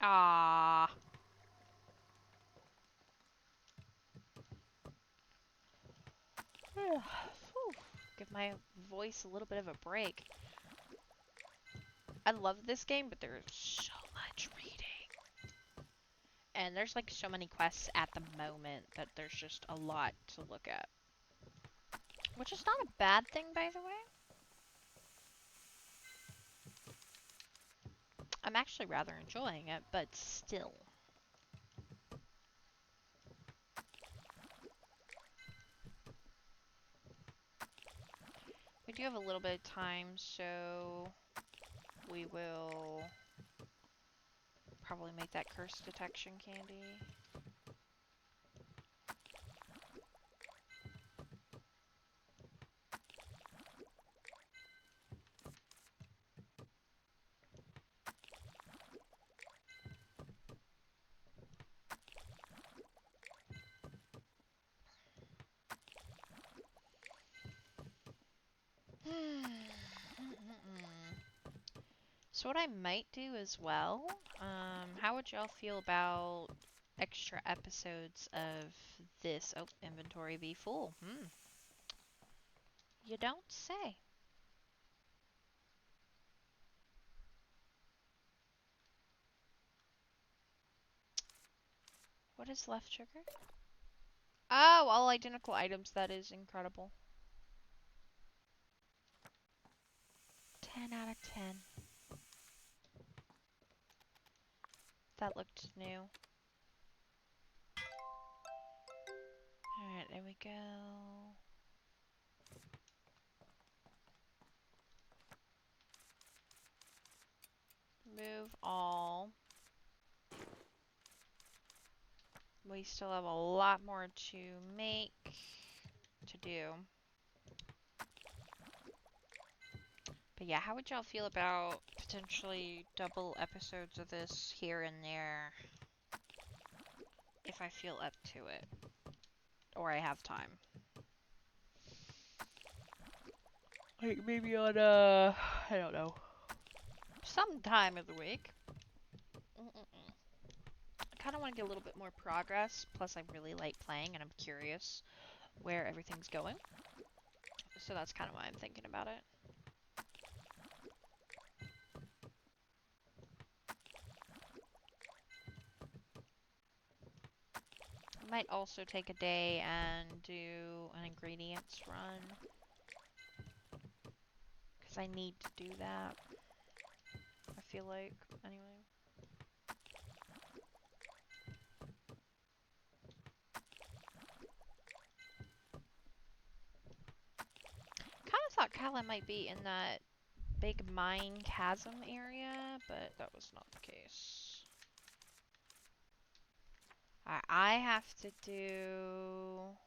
Ah. Give my voice a little bit of a break. I love this game, but there's so much reading. And there's like so many quests at the moment that there's just a lot to look at. Which is not a bad thing, by the way. I'm actually rather enjoying it, but still. We do have a little bit of time, so we will probably make that curse detection candy. So what I might do as well, how would y'all feel about extra episodes of this. Oh, inventory be full. You don't say. What is left trigger? Oh, all identical items. That is incredible. 10 out of 10. That looked new. Alright, there we go. Move all. We still have a lot more to make, to do. But yeah, how would y'all feel about potentially double episodes of this here and there? If I feel up to it. Or I have time. Like maybe on I don't know. Some time of the week. I kind of want to get a little bit more progress. Plus I really like playing and I'm curious where everything's going. So that's kind of why I'm thinking about it. I might also take a day and do an ingredients run. Because I need to do that. I feel like, anyway. Kind of thought Kyla might be in that big mine chasm area, but that was not the case. Alright, I have to do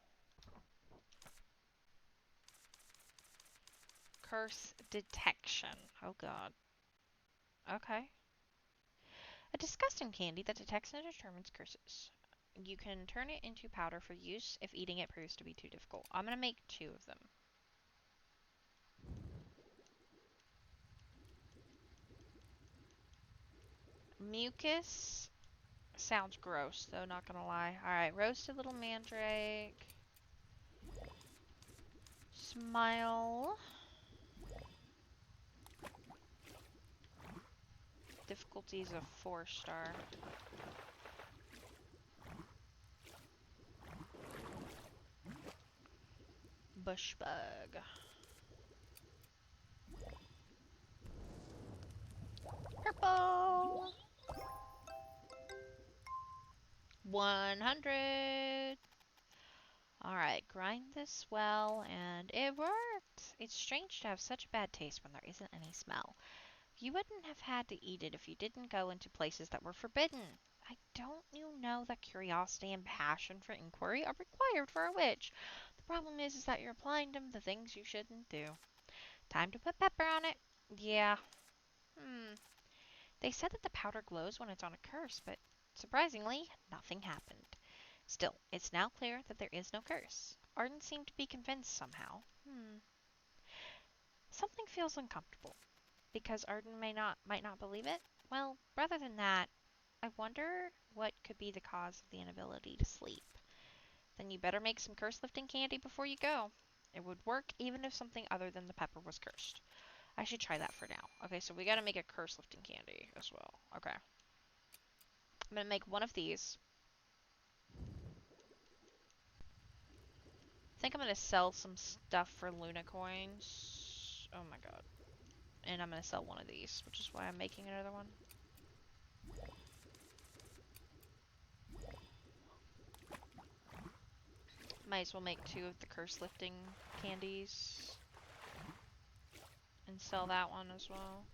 curse detection. Oh god. Okay. A disgusting candy that detects and determines curses. You can turn it into powder for use if eating it proves to be too difficult. I'm gonna make 2 of them. Mucus sounds gross, though, not gonna lie. Alright, roasted little mandrake. Smile. Difficulty's a 4-star. Bush bug. Purple. 100. Alright, grind this well, and it worked! It's strange to have such a bad taste when there isn't any smell. You wouldn't have had to eat it if you didn't go into places that were forbidden. Don't you know that curiosity and passion for inquiry are required for a witch? The problem is that you're applying them to things you shouldn't do. Time to put pepper on it. Yeah. They said that the powder glows when it's on a curse, but surprisingly, nothing happened. Still, it's now clear that there is no curse. Arden seemed to be convinced somehow. Something feels uncomfortable. Because Arden might not believe it? Well, rather than that, I wonder what could be the cause of the inability to sleep. Then you better make some curse-lifting candy before you go. It would work even if something other than the pepper was cursed. I should try that for now. Okay, so we gotta make a curse-lifting candy as well. Okay. I'm gonna make one of these. I think I'm gonna sell some stuff for Luna coins. Oh my god. And I'm gonna sell one of these, which is why I'm making another one. Might as well make 2 of the curse lifting candies. And sell that one as well.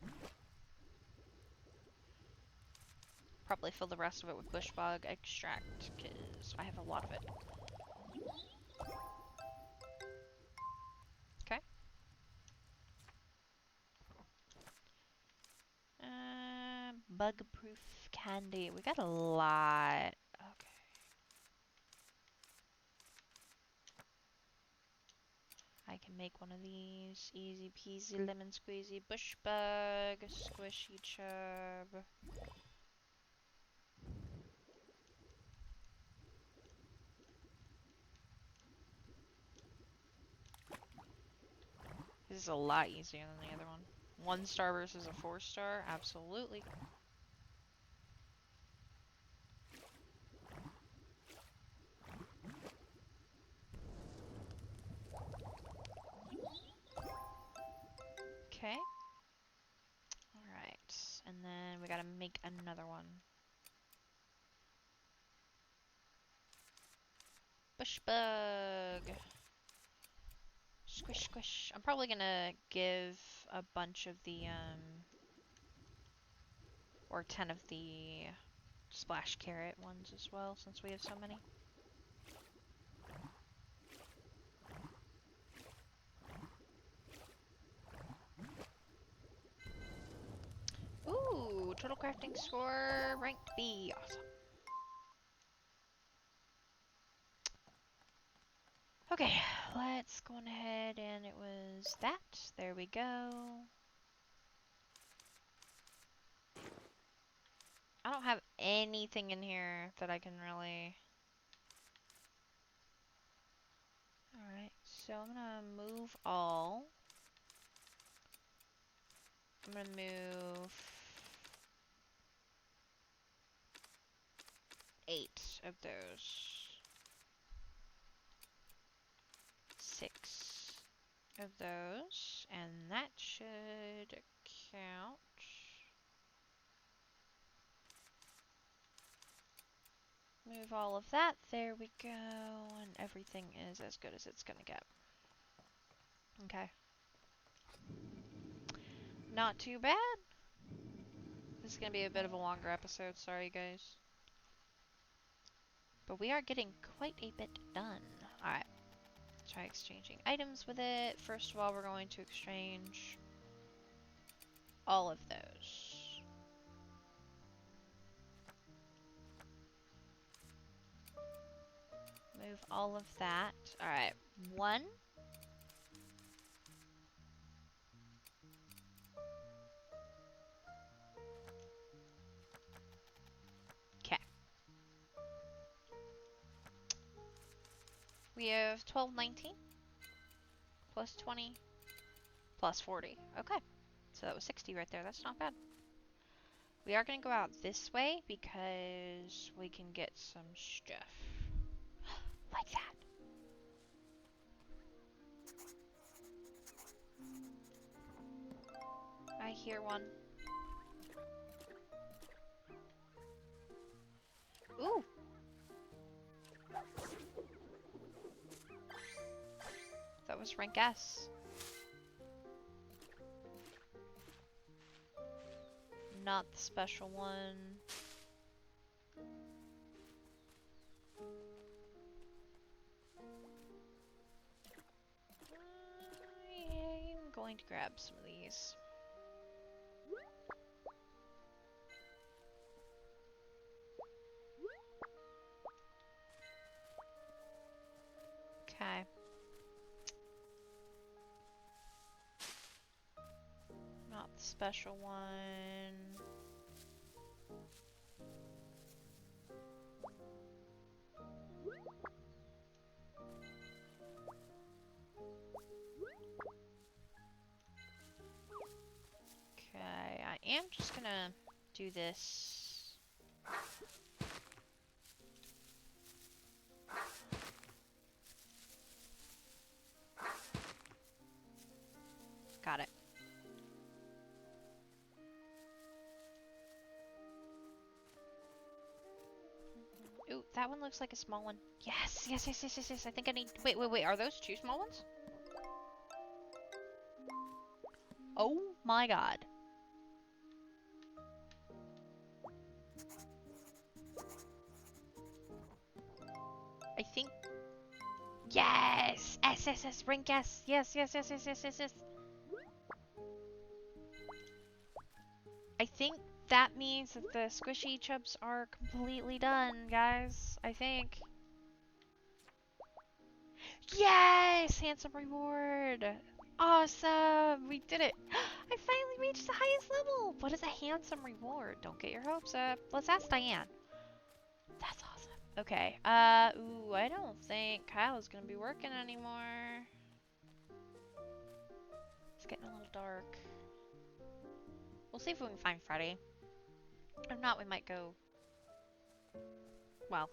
Probably fill the rest of it with bush bug extract, because I have a lot of it. Okay. Bug-proof candy. We got a lot. Okay. I can make one of these. Easy peasy lemon squeezy bush bug squishy chub. This is a lot easier than the other one. 1 star versus a 4 star? Absolutely. Okay. Alright. And then we gotta make another one. Bush bug. Squish, squish. I'm probably gonna give a bunch of the, or 10 of the splash carrot ones as well, since we have so many. Ooh, total crafting score, rank B. Awesome. Okay, let's go on ahead, and it was that. There we go. I don't have anything in here that I can really... Alright, so I'm gonna move all. I'm gonna move 8 of those. 6 of those, and that should count. Move all of that. There we go. And everything is as good as it's gonna get. Okay. Not too bad. This is gonna be a bit of a longer episode. Sorry, guys. But we are getting quite a bit done. Alright. Try exchanging items with it. First of all, we're going to exchange all of those. Move all of that. Alright. 1. Okay. We have 12, 19. Plus 20. Plus 40. Okay. So that was 60 right there. That's not bad. We are going to go out this way because we can get some stuff. Like that. I hear one. Ooh! That was rank S. Not the special one. I'm going to grab some of these. Okay. Not the special one. Okay, I am just gonna do this. Got it. Ooh, that one looks like a small one. Yes, yes, yes, yes, yes, yes. I think I need... Wait, wait, wait. Are those 2 small ones? Oh my god. I think... Yes! S, S, S, rank S. Yes, yes, yes, yes, yes, yes, yes. I think that means that the squishy chubs are completely done, guys. I think. Yes! Handsome reward! Awesome! We did it! I finally reached the highest level! What is a handsome reward? Don't get your hopes up. Let's ask Diane. That's awesome. Okay, ooh, I don't think Kyle's gonna be working anymore. dark. We'll see if we can find Freddy. If not, we might go... Well.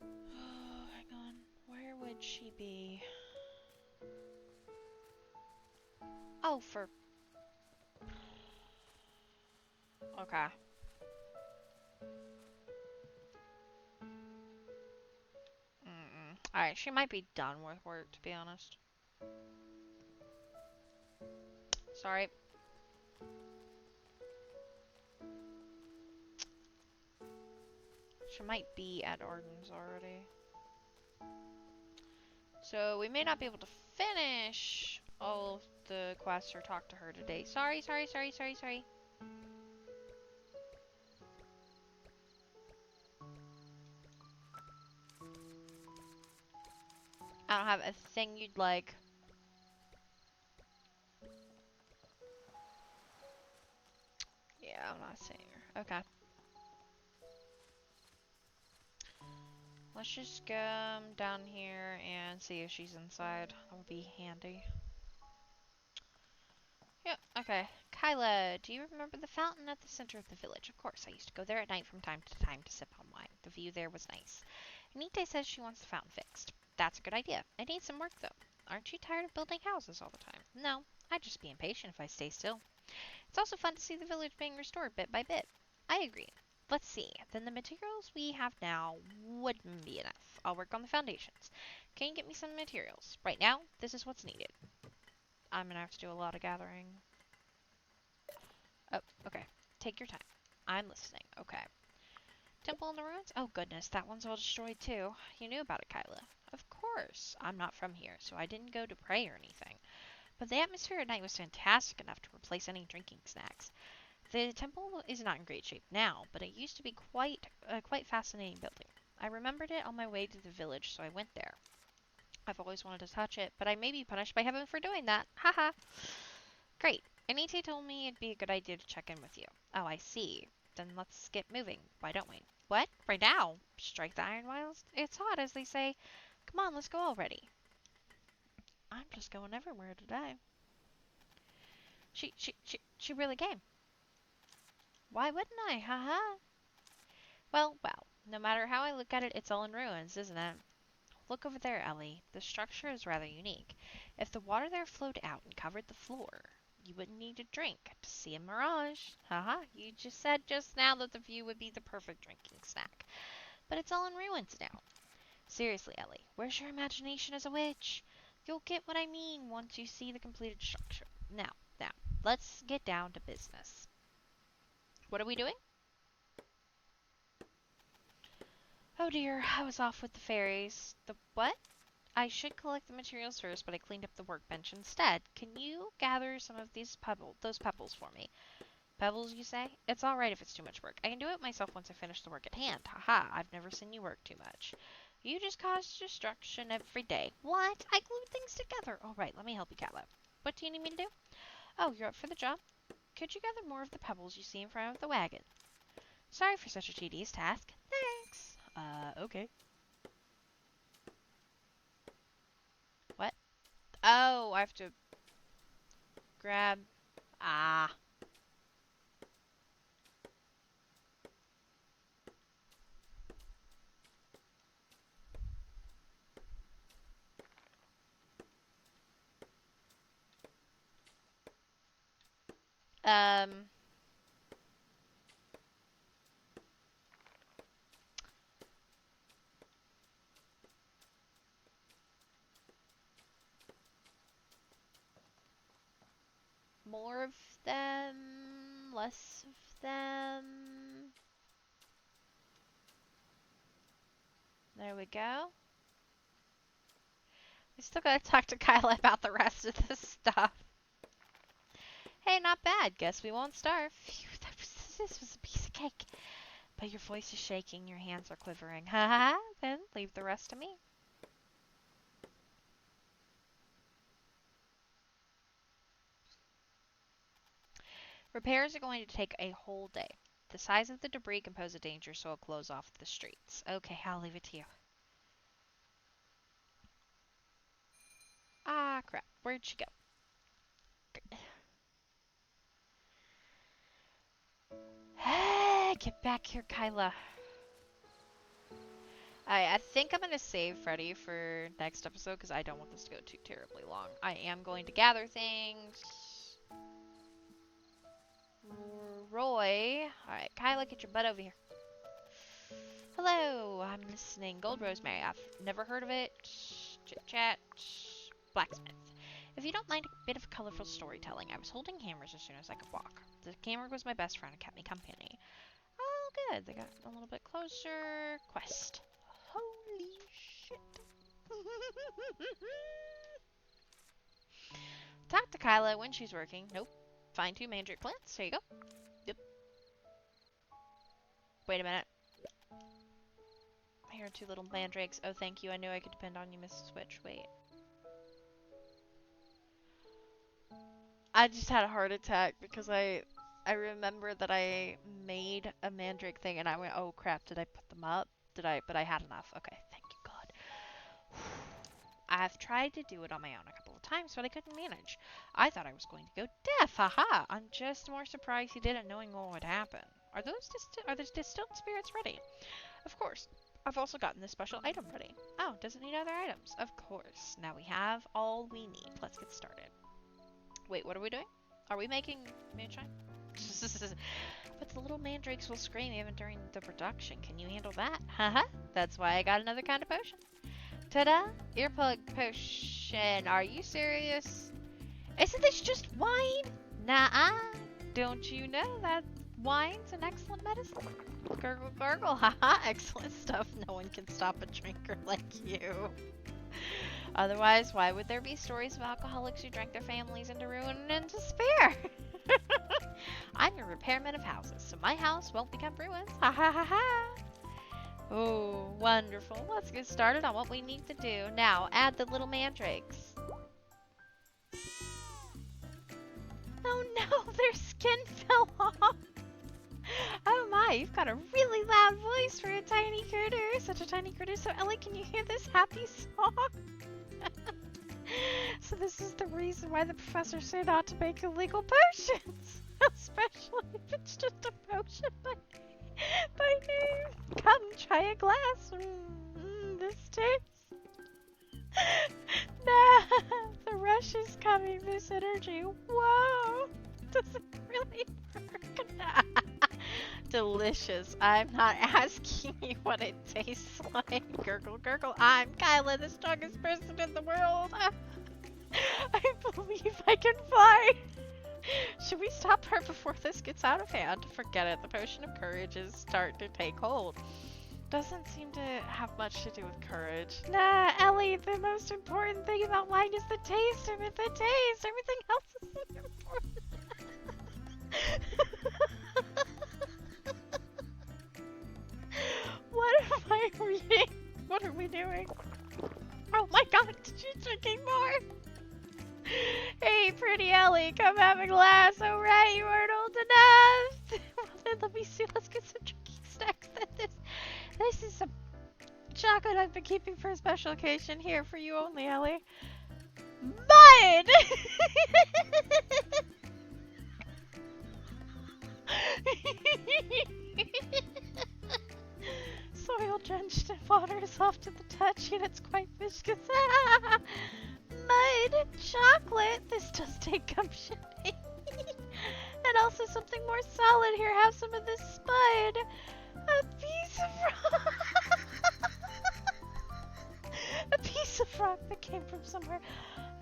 Oh, hang on. Where would she be? Oh, for... Okay. Alright, she might be done with work, to be honest. Sorry. She might be at Arden's already. So, we may not be able to finish all of the quests or talk to her today. Sorry. I don't have a thing you'd like. Yeah, I'm not seeing her. Okay. Let's just come down here and see if she's inside. That would be handy. Yep, okay. Kyla, do you remember the fountain at the center of the village? Of course, I used to go there at night from time to time to sip on wine. The view there was nice. Anita says she wants the fountain fixed. That's a good idea. It needs some work, though. Aren't you tired of building houses all the time? No, I'd just be impatient if I stay still. It's also fun to see the village being restored bit by bit. I agree. Let's see. Then the materials we have now wouldn't be enough. I'll work on the foundations. Can you get me some materials? Right now, this is what's needed. I'm gonna have to do a lot of gathering. Oh, okay. Take your time. I'm listening. Okay. Temple in the ruins? Oh goodness, that one's all destroyed too. You knew about it, Kyla. Of course. I'm not from here, so I didn't go to pray or anything. But the atmosphere at night was fantastic enough to replace any drinking snacks. The temple is not in great shape now, but it used to be quite fascinating building. I remembered it on my way to the village, so I went there. I've always wanted to touch it, but I may be punished by heaven for doing that. Haha. Great. Anita told me it'd be a good idea to check in with you. Oh, I see. Then let's get moving. Why don't we? What? Right now? Strike the iron while it's hot, as they say. Come on, let's go already. I'm just going everywhere today. She really came. Why wouldn't I? Haha. Well. No matter how I look at it, it's all in ruins, isn't it? Look over there, Ellie. The structure is rather unique. If the water there flowed out and covered the floor, you wouldn't need a drink to see a mirage. Haha, you just said just now that the view would be the perfect drinking snack. But it's all in ruins now. Seriously, Ellie, where's your imagination as a witch? You'll get what I mean once you see the completed structure. Now, let's get down to business. What are we doing? Oh dear, I was off with the fairies. The what? I should collect the materials first, but I cleaned up the workbench instead. Can you gather some of those pebbles for me? Pebbles, you say? It's alright if it's too much work. I can do it myself once I finish the work at hand. Haha, I've never seen you work too much. You just cause destruction every day. What? I glued things together. Alright, let me help you, Kyla. What do you need me to do? Oh, you're up for the job? Could you gather more of the pebbles you see in front of the wagon? Sorry for such a tedious task. Thanks. Okay. What? Oh, I have to grab... Ah. More of them, less of them. There we go. We still gotta talk to Kyla about the rest of this stuff. Hey, not bad. Guess we won't starve. Phew, this was a piece of cake. But your voice is shaking, your hands are quivering. Haha, then leave the rest to me. Repairs are going to take a whole day. The size of the debris can pose a danger, so I'll close off the streets. Okay, I'll leave it to you. Ah, crap. Where'd she go? Hey, get back here, Kyla. I think I'm going to save Freddy for next episode because I don't want this to go too terribly long. I am going to gather things. Roy. Alright, Kyla, get your butt over here. Hello, I'm listening. Gold Rosemary. I've never heard of it. Chit chat. Blacksmith. If you don't mind a bit of colorful storytelling, I was holding hammers as soon as I could walk. The hammer was my best friend and kept me company. Oh, good. They got a little bit closer. Quest. Holy shit. Talk to Kyla when she's working. Nope. Find 2 mandrake plants. There you go. Yep. Wait a minute. Here are 2 little mandrakes. Oh, thank you. I knew I could depend on you, Mrs. Witch. Wait. I just had a heart attack because I remember that I made a mandrake thing and I went, oh crap, did I put them up? But I had enough. Okay, thank you God. I've tried to do it on my own a couple of times, but I couldn't manage. I thought I was going to go deaf. Haha! I'm just more surprised he didn't, knowing what would happen. Are those distilled spirits ready? Of course. I've also gotten this special item ready. Oh, doesn't need other items. Of course. Now we have all we need. Let's get started. Wait, what are we doing? Are we making moonshine? But the little mandrakes will scream even during the production. Can you handle that? Haha. That's why I got another kind of potion. Ta-da! Earplug potion. Are you serious? Isn't this just wine? Nuh-uh. Don't you know that wine's an excellent medicine? Gurgle, gurgle. Haha. Excellent stuff. No one can stop a drinker like you. Otherwise, why would there be stories of alcoholics who drank their families into ruin and despair? I'm a repairman of houses, so my house won't become ruins. Ha ha ha ha! Oh, wonderful. Let's get started on what we need to do. Now, add the little mandrakes. Oh no, their skin fell off! Oh my, you've got a really loud voice for a tiny critter. Such a tiny critter. So Ellie, can you hear this happy song? So this is the reason why the professor said not to make illegal potions. Especially if it's just a potion by name. Come, try a glass. This tastes... Nah, the rush is coming, this energy. Whoa! Does it really work? Delicious. I'm not asking you what it tastes like. Gurgle, gurgle. I'm Kyla, the strongest person in the world. I believe I can fly. Should we stop her before this gets out of hand? Forget it. The potion of courage is starting to take hold. Doesn't seem to have much to do with courage. Nah, Ellie, the most important thing about wine is the taste of it. The taste. Everything else is important. What am I reading? What are we doing? Oh my god, she's drinking more! Hey, pretty Ellie, come have a glass. Oh right, you weren't old enough! Well then, let me see, let's get some drinking snacks. This is some chocolate I've been keeping for a special occasion. Here, for you only, Ellie. Mud! Soil drenched in water, soft to the touch, and it's quite viscous. Mud, chocolate. This does take gumption. And also something more solid. Here, have some of this spud. A piece of rock. A piece of rock that came from somewhere.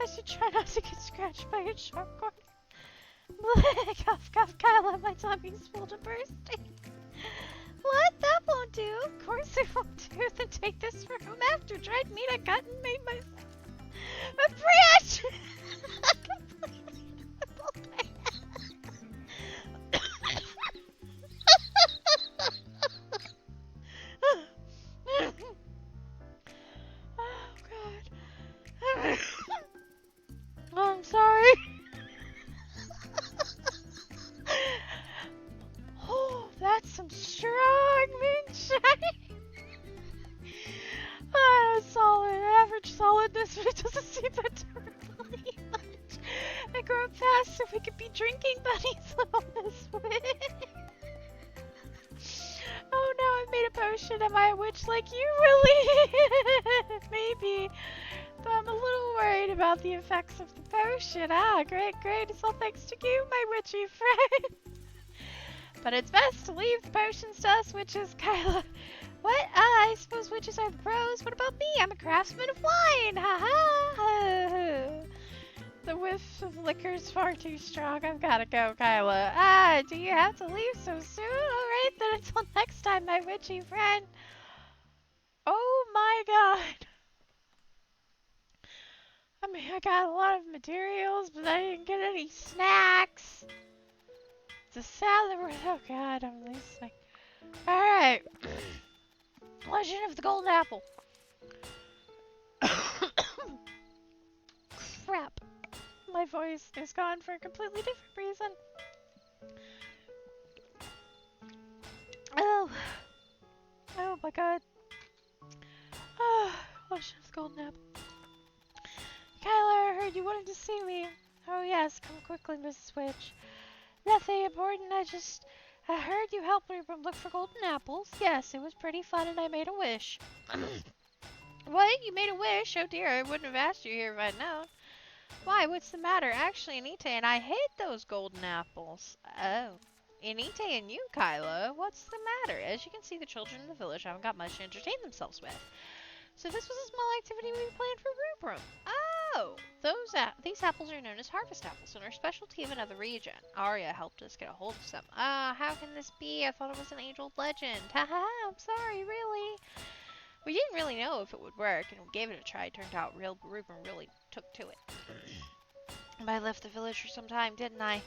I should try not to get scratched by a sharp corner. Cough, cough, Kyla, my tummy's full to bursting. What? That won't do. Of course it won't do. Then take this for home after dried meat I cut and made myself a bridge. Oh God. Oh, I'm sorry. Oh, that's some strong moonshine. Oh, solid, average solidness, but it doesn't seem that terribly. grow up fast so we could be drinking buddies on this witch. Oh no, I made a potion. Am I a witch like you, really? Maybe. But I'm a little worried about the effects of the potion. Ah, great. It's all thanks to you, my witchy friend. But it's best to leave the potions to us witches, Kyla. What? I suppose witches are the pros. What about me? I'm a craftsman of wine. Ha ha. The whiff of liquor's far too strong. I've gotta go, Kyla. Ah, do you have to leave so soon? Alright, then until next time, my witchy friend. Oh my god. I mean, I got a lot of materials, but I didn't get any snacks. It's a salad with, oh god, I'm listening. Alright. Legend of the Golden Apple. Crap. My voice is gone for a completely different reason. Oh. Oh my god. Oh, Legend of the Golden Apple. Kyler, I heard you wanted to see me. Oh yes, come quickly, Mrs. Witch. Nothing important, I heard you helped me look for golden apples. Yes, it was pretty fun and I made a wish. What? You made a wish? Oh dear, I wouldn't have asked you here if I'd known. Why, what's the matter? Actually, Anita and I hid those golden apples. Oh. Anita and you, Kyla? What's the matter? As you can see, the children in the village haven't got much to entertain themselves with. So this was a small activity we planned for Group Room. Oh! These apples are known as harvest apples and are a specialty of another region. Arya helped us get a hold of some. How can this be? I thought it was an age-old legend. Haha, I'm sorry, really. We didn't really know if it would work, and we gave it a try. It turned out Ruben really took to it. And I left the village for some time, didn't I?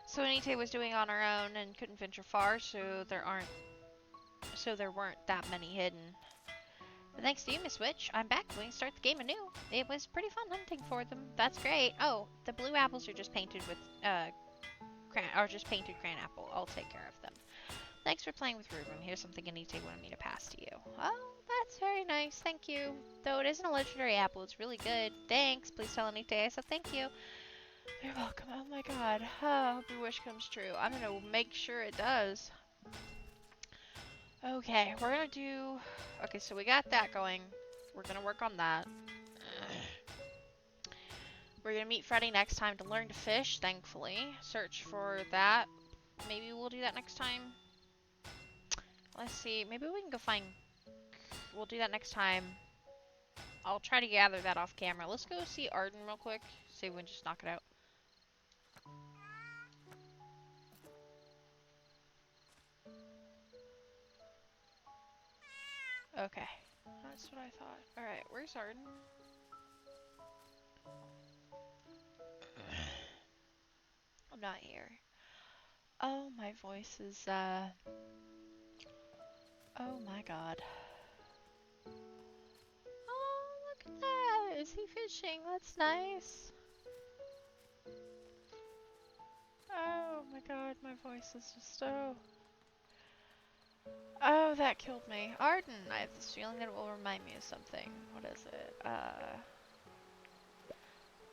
So Anita was doing on her own and couldn't venture far, so there weren't that many hidden. But thanks to you, Miss Witch, I'm back. We can start the game anew. It was pretty fun hunting for them. That's great. Oh, the blue apples are just painted with painted crayon apple. I'll take care of them. Thanks for playing with Ruben. Here's something Anita wanted me to pass to you. Oh, that's very nice. Thank you. Though it isn't a legendary apple, it's really good. Thanks. Please tell Anita I said thank you. You're welcome. Oh my god. Oh, I hope your wish comes true. I'm gonna make sure it does. Okay, we're gonna do... Okay, so we got that going. We're gonna work on that. We're gonna meet Freddy next time to learn to fish, thankfully. Search for that. Maybe we'll do that next time. Let's see. Maybe we can go find... We'll do that next time. I'll try to gather that off camera. Let's go see Arden real quick. See if we can just knock it out. Okay. That's what I thought. Alright, where's Arden? I'm not here. Oh, my voice is, oh my god. Oh, look at that! Is he fishing? That's nice. Oh my god, my voice is just, oh. Oh, that killed me. Arden, I have this feeling that it will remind me of something. What is it?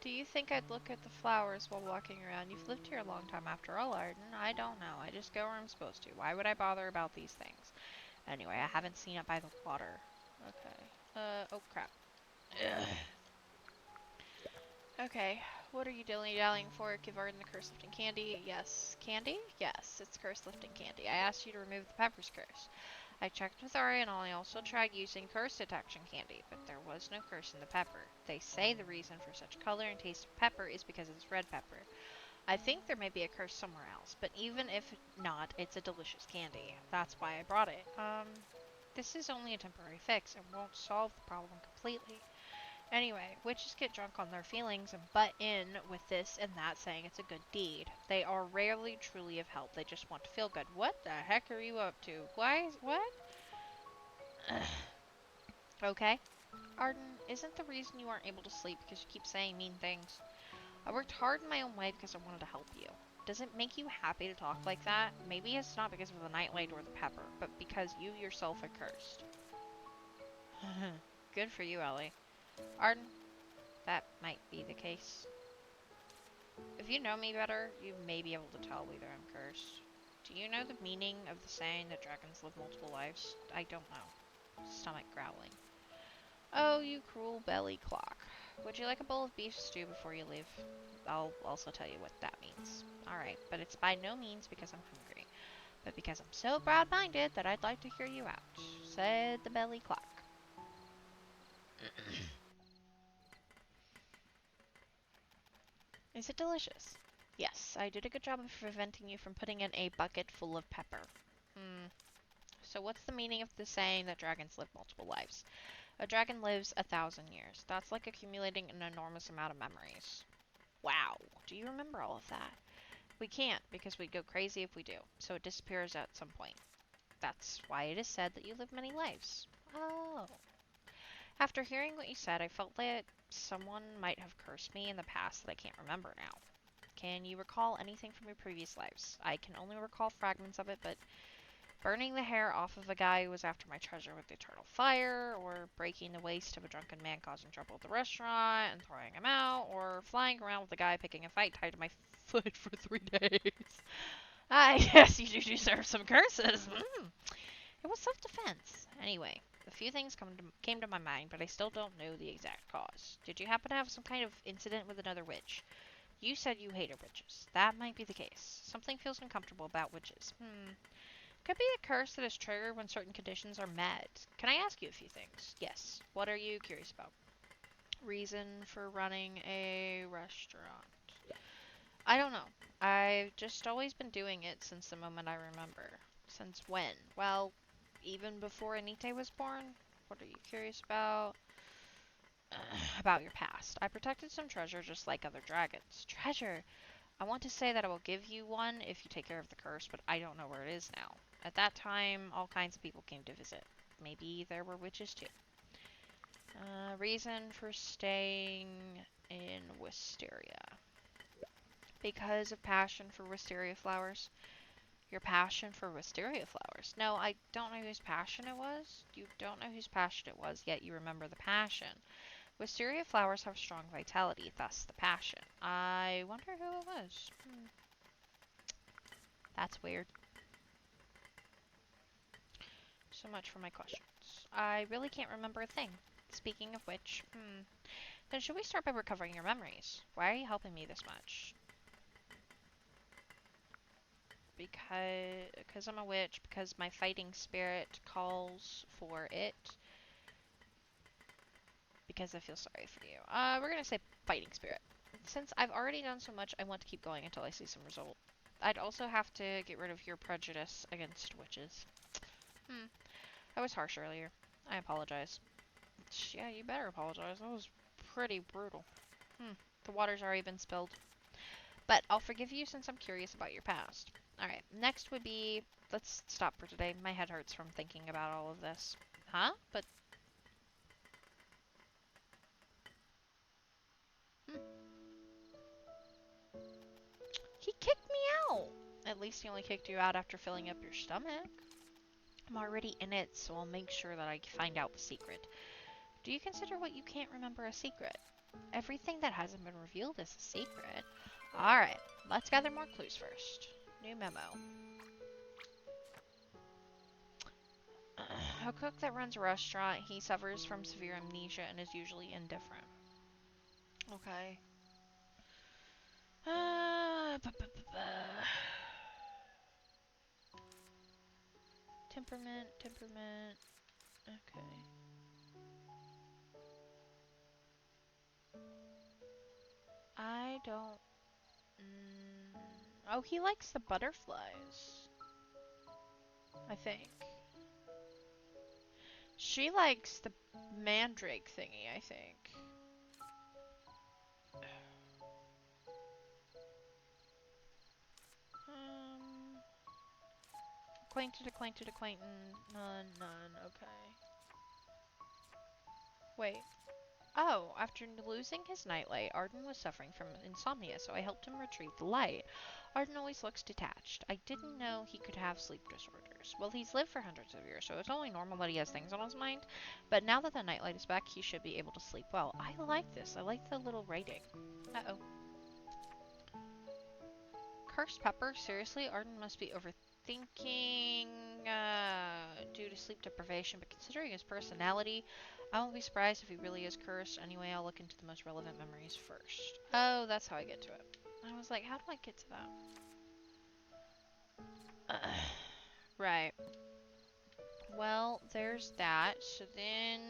Do you think I'd look at the flowers while walking around? You've lived here a long time after all, Arden. I don't know. I just go where I'm supposed to. Why would I bother about these things? Anyway, I haven't seen it by the water. Okay. Oh crap. Ugh. Okay, what are you dilly-dallying for? Give Arden the curse-lifting candy. Yes. Candy? Yes, it's curse-lifting candy. I asked you to remove the pepper's curse. I checked with Arya and I also tried using curse detection candy, but there was no curse in the pepper. They say the reason for such color and taste of pepper is because it's red pepper. I think there may be a curse somewhere else, but even if not, it's a delicious candy. That's why I brought it. This is only a temporary fix and won't solve the problem completely. Anyway, witches get drunk on their feelings and butt in with this and that, saying it's a good deed. They are rarely truly of help. They just want to feel good. What the heck are you up to? What? Okay. Arden, isn't the reason you aren't able to sleep because you keep saying mean things? I worked hard in my own way because I wanted to help you. Does it make you happy to talk like that? Maybe it's not because of the nightlight or the pepper, but because you yourself are cursed. Good for you, Ellie. Arden, that might be the case. If you know me better, you may be able to tell whether I'm cursed. Do you know the meaning of the saying that dragons live multiple lives? I don't know. Stomach growling. Oh, you cruel belly clock. Would you like a bowl of beef stew before you leave? I'll also tell you what that means. Alright, but it's by no means because I'm hungry, but because I'm so broad-minded that I'd like to hear you out, said the belly clock. Is it delicious? Yes, I did a good job of preventing you from putting in a bucket full of pepper. Hmm. So what's the meaning of the saying that dragons live multiple lives? A dragon lives 1,000 years. That's like accumulating an enormous amount of memories. Wow. Do you remember all of that? We can't, because we'd go crazy if we do. So it disappears at some point. That's why it is said that you live many lives. Oh. After hearing what you said, I felt that someone might have cursed me in the past that I can't remember now. Can you recall anything from your previous lives? I can only recall fragments of it, but burning the hair off of a guy who was after my treasure with eternal fire, or breaking the waist of a drunken man causing trouble at the restaurant and throwing him out, or flying around with a guy picking a fight tied to my foot for 3 days. I guess you do deserve some curses. It was self-defense. Anyway, a few things came to my mind, but I still don't know the exact cause. Did you happen to have some kind of incident with another witch? You said you hated witches. That might be the case. Something feels uncomfortable about witches. Could be a curse that is triggered when certain conditions are met. Can I ask you a few things? Yes. What are you curious about? Reason for running a restaurant. I don't know. I've just always been doing it since the moment I remember. Since when? Well, even before Anite was born? What are you curious about? About your past. I protected some treasure just like other dragons. Treasure! I want to say that I will give you one if you take care of the curse, but I don't know where it is now. At that time, all kinds of people came to visit. Maybe there were witches too. Reason for staying in Wisteria. Because of passion for wisteria flowers. Your passion for wisteria flowers. No, I don't know whose passion it was. You don't know whose passion it was, yet you remember the passion. Wisteria flowers have strong vitality, thus the passion. I wonder who it was. That's weird. So much for my questions. I really can't remember a thing. Speaking of which, then should we start by recovering your memories? Why are you helping me this much? Because I'm a witch, because my fighting spirit calls for it, because I feel sorry for you. We're gonna say fighting spirit. Since I've already done so much, I want to keep going until I see some result. I'd also have to get rid of your prejudice against witches. I was harsh earlier. I apologize. Yeah, you better apologize. That was pretty brutal. The water's already been spilled. But I'll forgive you since I'm curious about your past. Alright, next would be... Let's stop for today. My head hurts from thinking about all of this. Huh? But... He kicked me out! At least he only kicked you out after filling up your stomach. I'm already in it, so I'll make sure that I find out the secret. Do you consider what you can't remember a secret? Everything that hasn't been revealed is a secret. Alright, let's gather more clues first. New memo. A cook that runs a restaurant, he suffers from severe amnesia and is usually indifferent. Okay. Temperament. Okay. I don't... Oh, he likes the butterflies. I think. She likes the mandrake thingy, I think. Acquainted, none, okay. Wait. Oh, after losing his nightlight, Arden was suffering from insomnia, so I helped him retrieve the light. Arden always looks detached. I didn't know he could have sleep disorders. Well, he's lived for hundreds of years, so it's only normal that he has things on his mind. But now that the nightlight is back, he should be able to sleep well. I like this. I like the little writing. Uh-oh. Cursed pepper? Seriously? Arden must be overthinking due to sleep deprivation, but considering his personality, I won't be surprised if he really is cursed. Anyway, I'll look into the most relevant memories first. Oh, that's how I get to it. I was like, how do I get to that? Right. Well, there's that. So then...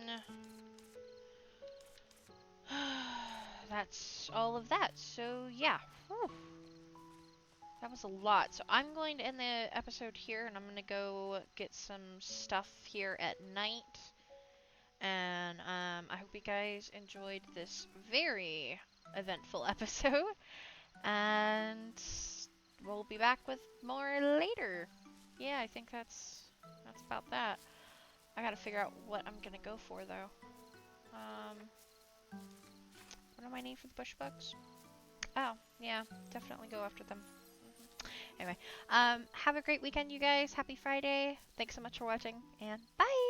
that's all of that. So, yeah. Whew. That was a lot. So I'm going to end the episode here, and I'm going to go get some stuff here at night. And I hope you guys enjoyed this very eventful episode. And we'll be back with more later. Yeah, I think that's about that. I gotta figure out what I'm gonna go for though. What do I need for the bush bugs? Oh, yeah, definitely go after them. Anyway, have a great weekend, you guys. Happy Friday. Thanks so much for watching, and bye!